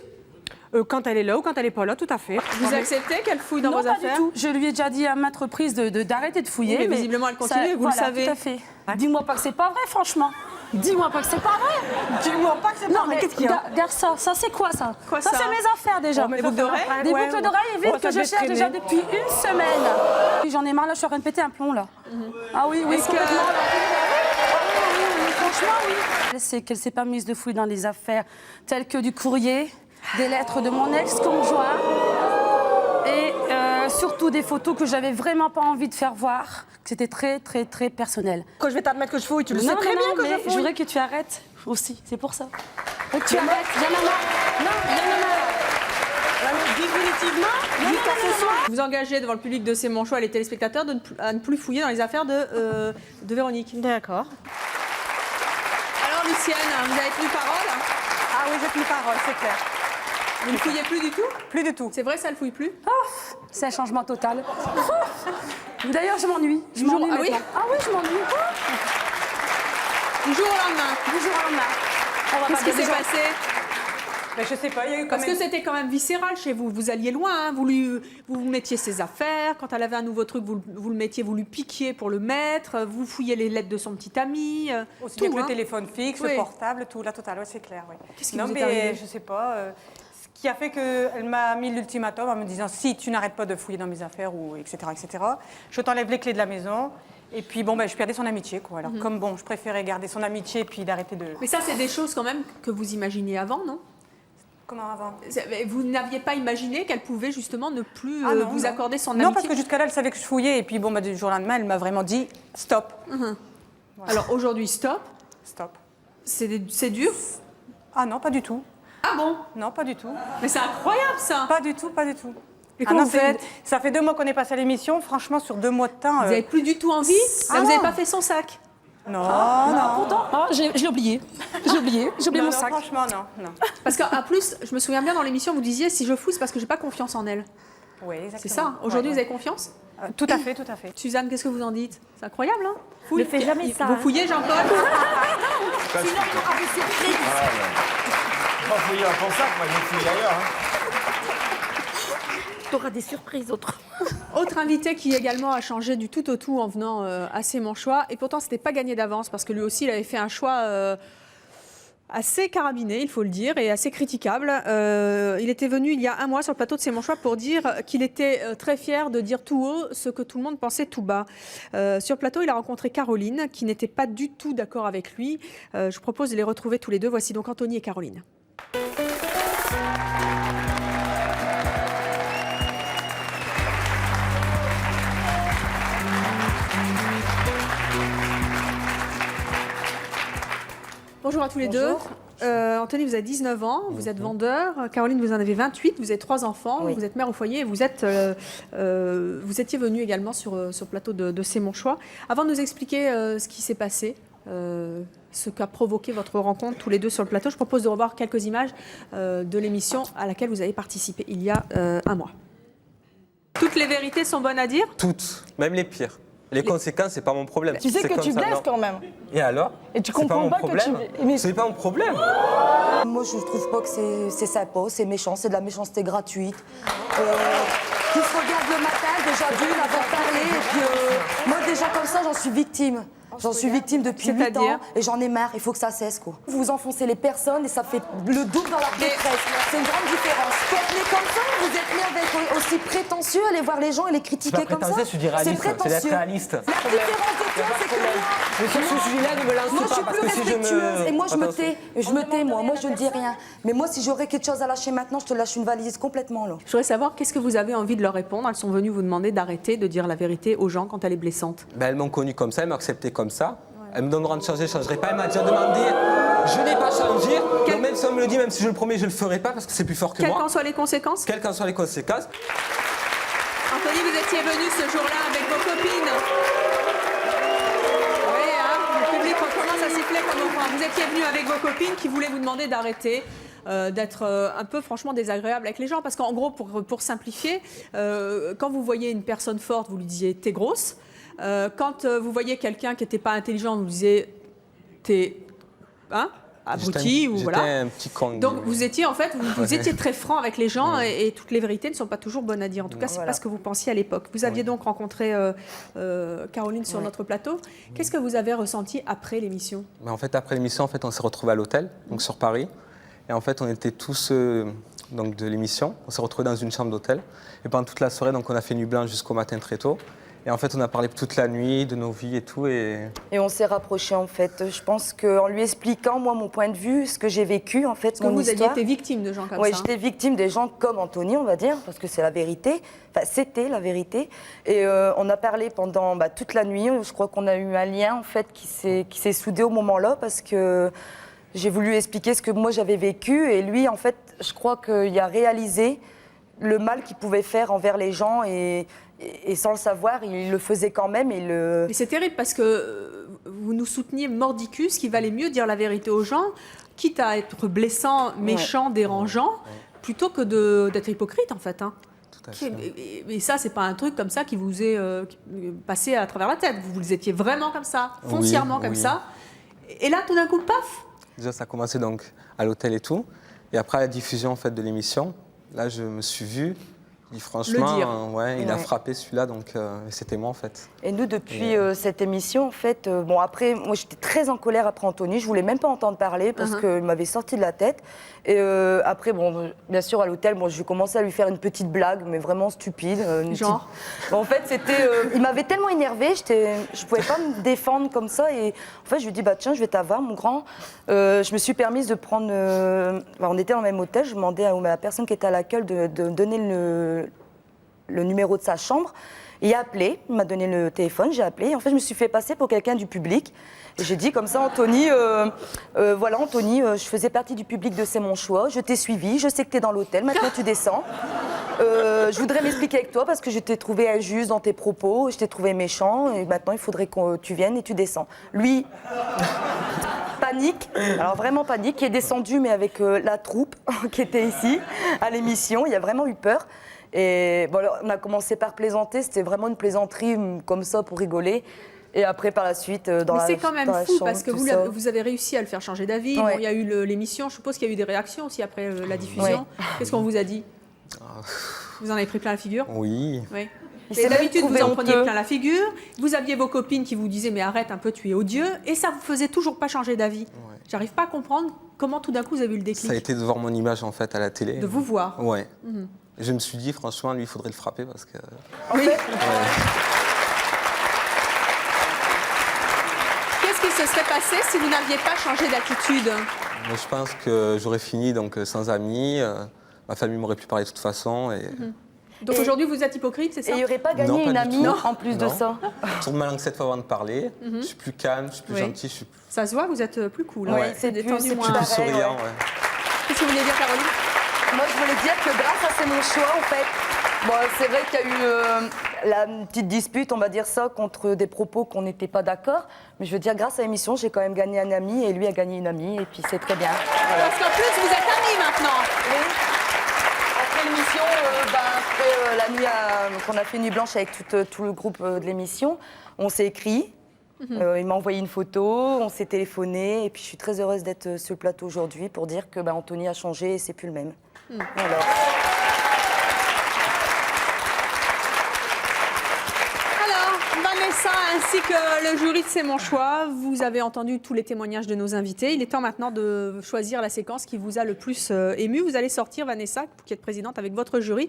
Quand elle est là ou quand elle n'est pas là, tout à fait. Vous acceptez qu'elle fouille dans vos affaires? Non, pas du tout. Je lui ai déjà dit à maintes reprises d'arrêter de fouiller. Oui, mais visiblement, elle continue, vous le savez. Tout à fait. Dis-moi pas que c'est pas vrai, franchement. Dis-moi pas que c'est pas vrai. Dis-moi pas que c'est pas vrai. Qu'est-ce qu'il y a? Regarde ça. Ça, c'est quoi ça? Quoi ça, c'est mes affaires déjà. Des boucles d'oreilles? Des boucles d'oreilles vides que je cherche déjà depuis 1 semaine. J'en ai marre, là, je suis en train de péter un plomb, là. Ah oui, Est-ce que... Franchement, oui. C'est qu'elle s'est pas mise de fouille dans les affaires telles que du courrier, des lettres de mon ex-conjoint et surtout des photos que j'avais vraiment pas envie de faire voir, que c'était très personnel. Quand je vais t'admettre que je fouille, tu le sais très bien que je fouille. Je voudrais que tu arrêtes aussi, c'est pour ça. Que tu arrêtes, il y en a marre. Non, il y en a marre. Définitivement, jusqu'à ce soir. Vous engagez devant le public de C'est mon choix les téléspectateurs à ne plus fouiller dans les affaires de Véronique. D'accord. Alors Lucienne, vous avez tenu parole? Ah oui, j'ai tenu parole, c'est clair. Vous ne fouillez plus du tout? Plus du tout. C'est vrai, ça ne fouille plus? C'est un changement total. D'ailleurs, je m'ennuie. Ah oui? Ah oui, je m'ennuie. Du jour au lendemain? Du jour au lendemain. Qu'est-ce qui s'est passé? Ben, je sais pas, il y a eu quand Parce même... que c'était quand même viscéral chez vous. Vous alliez loin, hein. vous mettiez ses affaires. Quand elle avait un nouveau truc, vous le mettiez, vous lui piquiez pour le mettre. Vous fouillez les lettres de son petit ami. Aussi tout, bien le téléphone fixe, le portable, tout, la totale, ouais, c'est clair. Ouais. Qu'est-ce qui vous est arrivé? Je sais pas. Ce qui a fait qu'elle m'a mis l'ultimatum en me disant si tu n'arrêtes pas de fouiller dans mes affaires, ou etc., je t'enlève les clés de la maison. Et puis, je perdais son amitié, quoi. Alors, comme je préférais garder son amitié et puis d'arrêter de... Mais ça, c'est des choses quand même que vous imaginiez avant, non? Comment avant? Vous n'aviez pas imaginé qu'elle pouvait justement ne plus vous accorder son amitié? Non, parce que jusqu'à là, elle savait que je fouillais. Et puis, du jour au lendemain, elle m'a vraiment dit stop. Voilà. Alors, aujourd'hui, stop? Stop. C'est dur? Ah non, pas du tout. Ah bon? Non, pas du tout. Mais c'est incroyable, ça! Pas du tout, pas du tout. Et Ah comment non, vous faites? ça fait 2 mois qu'on est passé à l'émission. Franchement, sur 2 mois de temps. Vous n'avez plus du tout envie? Là, vous n'avez pas fait son sac? Non, Pourtant, je l'ai oublié. J'ai oublié non, mon sac. franchement, non. Parce qu'en plus, je me souviens bien dans l'émission, vous disiez si je fous, c'est parce que j'ai pas confiance en elle. Oui, exactement. C'est ça. Aujourd'hui, Ouais, vous avez confiance? Tout à fait, tout à fait. Suzanne, qu'est-ce que vous en dites? C'est incroyable, hein? Ne fais jamais ça. Vous fouillez, Jean-Paul? Sinon, on aura des surprises. Pas fouiller dans ton sac, moi j'ai fouillé ailleurs. T'auras des surprises autrement. Autre invité qui également a changé du tout au tout en venant à C'est mon choix. Et pourtant, c'était pas gagné d'avance parce que lui aussi, il avait fait un choix assez carabiné, il faut le dire, et assez critiquable. Il était venu il y a un mois sur le plateau de C'est mon choix pour dire qu'il était très fier de dire tout haut ce que tout le monde pensait tout bas. Sur le plateau, il a rencontré Caroline qui n'était pas du tout d'accord avec lui. Je vous propose de les retrouver tous les deux. Voici donc Anthony et Caroline. Bonjour à tous les deux. Anthony, vous avez 19 ans, vous êtes vendeur. Caroline, vous en avez 28, vous avez 3 enfants, vous êtes mère au foyer et vous étiez venu également sur le plateau de C'est mon choix. Avant de nous expliquer ce qui s'est passé, ce qu'a provoqué votre rencontre tous les deux sur le plateau, je propose de revoir quelques images de l'émission à laquelle vous avez participé il y a un mois. Toutes les vérités sont bonnes à dire? Toutes, même les pires. Les conséquences, c'est pas mon problème. Tu sais que tu blesses quand même. Et alors? Et tu comprends pas que tu... Mais c'est pas mon problème. Moi, je trouve pas que c'est sympa, c'est méchant, c'est de la méchanceté gratuite. Qui se regarde le matin, déjà d'une, avant de parler. Et puis, moi, déjà comme ça, j'en suis victime. J'en suis victime depuis 8 ans et j'en ai marre, il faut que ça cesse, quoi. Vous enfoncez les personnes et ça fait le double dans leur détresse. C'est une grande différence. Quand on est comme ça, vous êtes mis avec aussi prétentieux, aller voir les gens et les critiquer comme ça. C'est réaliste, c'est d'être réaliste. La différence de toi, c'est que moi... Mais sur ce sujet-là, ne me lance Moi, je pas, suis parce plus que si je me... respectueuse et moi, je me Attention. tais. Moi, je ne dis rien. Mais moi, si j'aurais quelque chose à lâcher maintenant, je te lâche une valise complètement, là. Je voudrais savoir, qu'est-ce que vous avez envie de leur répondre? Elles sont venues vous demander d'arrêter de dire la vérité aux gens quand elle est blessante. Ben, elles m'ont connu comme ça, elles m'ont accepté comme ça. Elles me donneront de changer, je ne changerai pas. Elle m'a déjà demandé, je n'ai pas changé. Donc même si on me le dit, même si je le promets, je ne le ferai pas parce que c'est plus fort que moi. Quelles qu'en soient les conséquences? Quelles qu'en soient les conséquences. Anthony, vous étiez venu ce jour-là avec vos copines. Oui, hein, le public recommence à siffler comme au point. Vous étiez venu avec vos copines qui voulaient vous demander d'arrêter. D'être un peu franchement désagréable avec les gens. Parce qu'en gros, pour simplifier, quand vous voyez une personne forte, vous lui disiez « t'es grosse ». Quand vous voyez quelqu'un qui n'était pas intelligent, vous disiez t'es abruti ou voilà. J'étais un petit con. Donc vous étiez en fait, vous étiez très franc avec les gens et toutes les vérités ne sont pas toujours bonnes à dire. En tout cas, c'est pas ce que vous pensiez à l'époque. Vous aviez donc rencontré Caroline sur notre plateau. Qu'est-ce que vous avez ressenti après l'émission? Ben, en fait, après l'émission, en fait, on s'est retrouvés à l'hôtel, donc sur Paris. Et en fait, on était tous donc de l'émission. On s'est retrouvés dans une chambre d'hôtel. Et pendant toute la soirée, donc on a fait nuit blanche jusqu'au matin très tôt. Et en fait, on a parlé toute la nuit de nos vies et tout. Et on s'est rapprochés, en fait. Je pense qu'en lui expliquant, moi, mon point de vue, ce que j'ai vécu, en fait, mon histoire... Vous aviez été victime de gens comme ça. Oui, j'étais victime des gens comme Anthony, on va dire, parce que c'est la vérité. Enfin, c'était la vérité. Et on a parlé pendant toute la nuit. Je crois qu'on a eu un lien, en fait, qui s'est soudé au moment-là, parce que j'ai voulu expliquer ce que moi, j'avais vécu. Et lui, en fait, je crois qu'il a réalisé le mal qu'il pouvait faire envers les gens et sans le savoir, il le faisait quand même. Mais c'est terrible parce que vous nous souteniez mordicus qu'il valait mieux dire la vérité aux gens, quitte à être blessant, méchant, dérangeant, plutôt que d'être hypocrite en fait. Hein. Tout à fait. Mais ça, c'est pas un truc comme ça qui vous est passé à travers la tête. Vous étiez vraiment comme ça, foncièrement comme ça. Et là, tout d'un coup, paf! Déjà, ça a commencé donc à l'hôtel et tout. Et après la diffusion en fait, de l'émission, là, je me suis vu. Et franchement, il a frappé celui-là, donc c'était moi en fait. Et nous, depuis cette émission, en fait, bon après, moi j'étais très en colère après Anthony, je voulais même pas entendre parler parce qu'il m'avait sorti de la tête. Et après, bon, bien sûr, à l'hôtel, bon, je commençais à lui faire une petite blague, mais vraiment stupide. Genre Bon, en fait, c'était, il m'avait tellement énervée, je pouvais pas me défendre comme ça. Et en fait, je lui ai dit, bah tiens, je vais t'avoir, mon grand. Je me suis permise de prendre, on était dans le même hôtel, je demandais à la personne qui était à l'accueil de donner le numéro de sa chambre. Il a appelé, il m'a donné le téléphone, j'ai appelé. En fait, je me suis fait passer pour quelqu'un du public. Et j'ai dit comme ça, Anthony, voilà, Anthony, je faisais partie du public de C'est mon choix, je t'ai suivi, je sais que tu es dans l'hôtel, maintenant tu descends. Je voudrais m'expliquer avec toi parce que je t'ai trouvé injuste dans tes propos, je t'ai trouvé méchant et maintenant il faudrait que tu viennes et tu descends. Lui, panique, alors vraiment panique, qui est descendu mais avec la troupe qui était ici à l'émission, il a vraiment eu peur. Et bon, alors, on a commencé par plaisanter, c'était vraiment une plaisanterie comme ça pour rigoler. Et après, par la suite, dans Mais la c'est quand même dans la fou chambre, parce que tout vous, ça. vous avez réussi à le faire changer d'avis. Ouais. Bon, il y a eu l'émission, je suppose qu'il y a eu des réactions aussi après la diffusion. Qu'est-ce qu'on vous a dit? Vous en avez pris plein la figure? Oui. Oui. Il Et s'est d'habitude, même vous en trouvé preniez honteux. plein la figure. Vous aviez vos copines qui vous disaient mais arrête un peu, tu es odieux. Et ça vous faisait toujours pas changer d'avis. J'arrive pas à comprendre comment tout d'un coup vous avez eu le déclic. Ça a été de voir mon image en fait à la télé. De vous voir. Ouais. Mhm. Je me suis dit franchement, lui, il faudrait le frapper parce que. Oui. Ouais. Qu'est-ce qui se serait passé si vous n'aviez pas changé d'attitude? Moi, je pense que j'aurais fini donc sans amis. Ma famille m'aurait plus parlé de toute façon. Et... Donc aujourd'hui, vous êtes hypocrite, c'est ça? Et il n'y aurait pas Non, gagné pas une du amie tout. en plus de Non. ça. Je tourne ma langue 7 fois avant de parler. Mhm. Je suis plus calme, je suis plus Oui. gentil, je suis Ça se voit, vous êtes plus cool. Ouais. Hein. C'est détendu moins. plus souriant. Ouais. Qu'est-ce que vous voulez dire, Caroline? Moi, je voulais dire que grâce à C'est mon choix, en fait, bon, c'est vrai qu'il y a eu la petite dispute, on va dire ça, contre des propos qu'on n'était pas d'accord. Mais je veux dire, grâce à l'émission, j'ai quand même gagné un ami et lui a gagné une amie. Et puis c'est très bien. Voilà. Parce qu'en plus, vous êtes amis maintenant. Oui. Après l'émission, après la nuit qu'on a fait Nuit Blanche avec tout le groupe de l'émission, on s'est écrit. Il m'a envoyé une photo, on s'est téléphoné et puis je suis très heureuse d'être sur le plateau aujourd'hui pour dire que Anthony a changé et c'est plus le même. Voilà. Alors, Vanessa ainsi que le jury de C'est mon choix, vous avez entendu tous les témoignages de nos invités. Il est temps maintenant de choisir la séquence qui vous a le plus ému. Vous allez sortir, Vanessa, qui êtes présidente avec votre jury.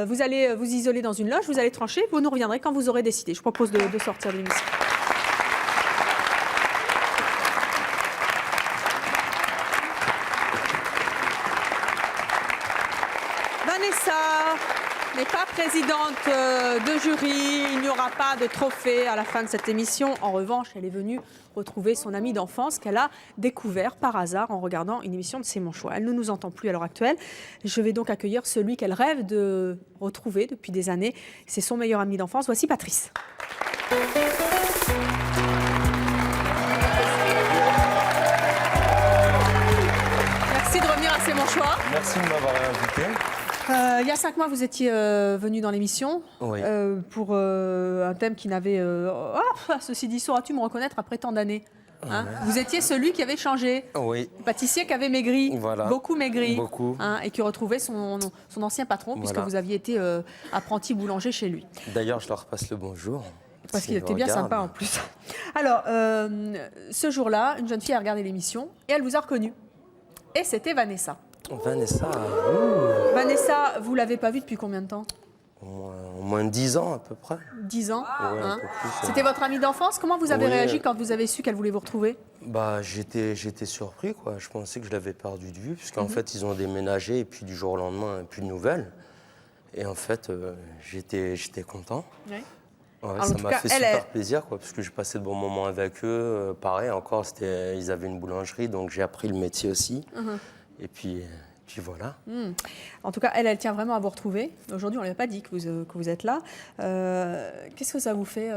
Vous allez vous isoler dans une loge, vous allez trancher. Vous nous reviendrez quand vous aurez décidé. Je propose de sortir de l'émission. Vanessa n'est pas présidente de jury, il n'y aura pas de trophée à la fin de cette émission. En revanche, elle est venue retrouver son amie d'enfance qu'elle a découvert par hasard en regardant une émission de C'est mon choix. Elle ne nous entend plus à l'heure actuelle. Je vais donc accueillir celui qu'elle rêve de retrouver depuis des années. C'est son meilleur ami d'enfance. Voici Patrice. Merci de revenir à C'est mon choix. Merci de m'avoir invité. Il y a 5 mois, vous étiez venu dans l'émission Oui. pour un thème qui n'avait... ceci dit, sauras-tu me reconnaître après tant d'années, hein? Vous étiez celui qui avait changé, Oui. pâtissier qui avait maigri, Voilà. beaucoup maigri, Beaucoup. hein, et qui retrouvait son ancien patron, puisque Voilà. vous aviez été apprenti boulanger chez lui. D'ailleurs, je leur passe le bonjour. Parce qu'il S'ils était bien regardent. sympa en plus. Alors, ce jour-là, une jeune fille a regardé l'émission et elle vous a reconnu. Et c'était Vanessa. Vanessa, Vanessa, vous l'avez pas vue depuis combien de temps? au moins 10 ans à peu près. 10 ans. Ouais, un hein. peu plus, C'était votre amie d'enfance. Comment vous avez Oui. réagi quand vous avez su qu'elle voulait vous retrouver? Bah, j'étais surpris, quoi. Je pensais que je l'avais perdu de vue, puisqu'en Mhm. fait, ils ont déménagé, et puis du jour au lendemain, plus de nouvelles. Et en fait, j'étais content. Oui. Ouais, Alors, en ça tout m'a cas, fait elle super est- plaisir, quoi, parce que j'ai passé de bons moments avec eux. Pareil, encore, ils avaient une boulangerie, donc j'ai appris le métier aussi. Mhm. Et puis voilà. En tout cas, elle tient vraiment à vous retrouver. Aujourd'hui, on ne lui a pas dit que vous êtes là. Qu'est-ce que ça vous fait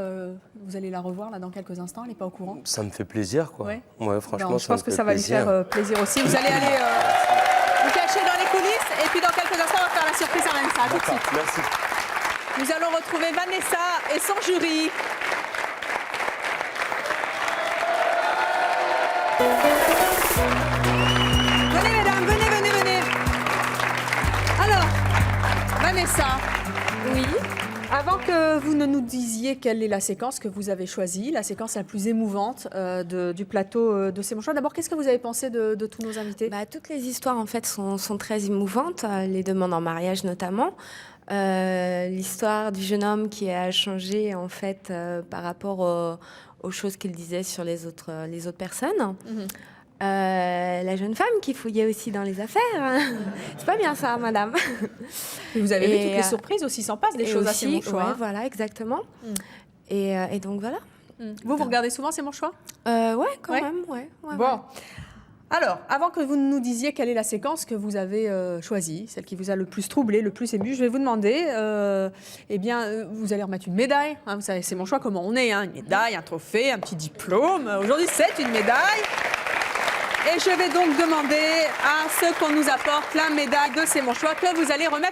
Vous allez la revoir là dans quelques instants. Elle n'est pas au courant. Ça me fait plaisir, quoi. Ouais. Ouais, franchement, Non, je pense me que fait ça va lui plaisir. faire plaisir aussi. Vous allez aller vous cacher dans les coulisses et puis dans quelques instants, on va faire la surprise à Vanessa. À tout de D'accord, suite. merci. Nous allons retrouver Vanessa et son jury. Venez, mesdames, venez. Alors, Vanessa. Oui. Avant que vous ne nous disiez quelle est la séquence que vous avez choisie, la séquence la plus émouvante du plateau de C'est mon choix, d'abord, qu'est-ce que vous avez pensé de tous nos invités? Toutes les histoires, en fait, sont très émouvantes, les demandes en mariage notamment. L'histoire du jeune homme qui a changé, en fait, par rapport aux choses qu'il disait sur les autres personnes. Mhm. La jeune femme qui fouillait aussi dans les affaires. C'est pas bien ça, madame. Et vous avez vu toutes les surprises aussi, s'en passe des choses à C'est mon choix. Ouais, voilà, exactement. Et donc voilà. Vous regardez souvent C'est mon choix? Ouais, quand même, ouais. Bon. Alors, avant que vous nous disiez quelle est la séquence que vous avez choisie, celle qui vous a le plus troublé, le plus ému, je vais vous demander, vous allez remettre une médaille. Hein, vous savez, c'est mon choix, comment on est, hein, une médaille, un trophée, un petit diplôme. Aujourd'hui, c'est une médaille. Et je vais donc demander à ceux qu'on nous apporte la médaille de C'est mon choix que vous allez remettre.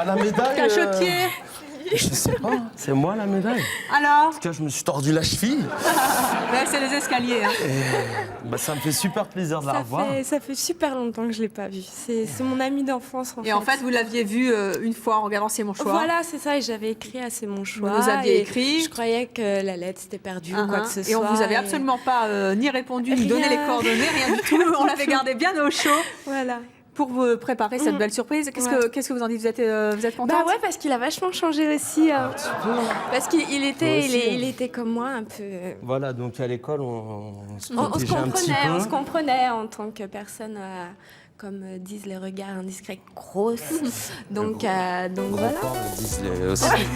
La médaille. Cachotier. Je sais pas, c'est moi la médaille. Alors? En tout cas, je me suis tordu la cheville. Ouais, c'est les escaliers. Hein. Et, ça me fait super plaisir de la revoir. Ça fait super longtemps que je ne l'ai pas vue. C'est mon amie d'enfance. En fait, vous l'aviez vue une fois en regardant C'est mon choix. Voilà, c'est ça. Et j'avais écrit à C'est mon choix. Vous nous aviez écrit. Je croyais que la lettre s'était perdue ou quoi que ce soit. Et on vous avait absolument pas ni répondu, ni donné les coordonnées, rien du tout. On l'avait gardé bien au chaud. Voilà. Pour vous préparer cette belle surprise. Qu'est-ce que vous en dites? Vous êtes contente? Bah ouais, parce qu'il a vachement changé aussi. Parce qu'il était comme moi, un peu... Voilà, donc à l'école, on se on se comprenait en tant que personne, comme disent les regards indiscrets, grosses. donc voilà. Le disent aussi.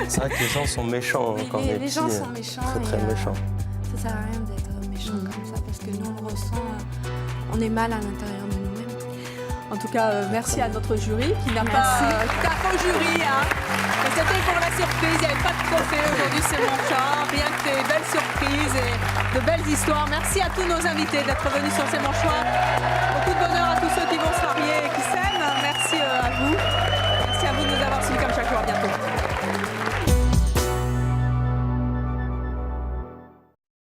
C'est vrai que les gens sont méchants quand on est Les gens sont méchants. Très méchants. Ça sert à rien d'être méchant comme ça, parce que nous, on le ressent, on est mal à l'intérieur de nous-mêmes. En tout cas, merci à notre jury qui n'a pas tape au jury. Hein. C'était pour la surprise, il n'y avait pas de trophée. Aujourd'hui, c'est mon choix. Rien que des belles surprises et de belles histoires. Merci à tous nos invités d'être venus sur C'est mon choix.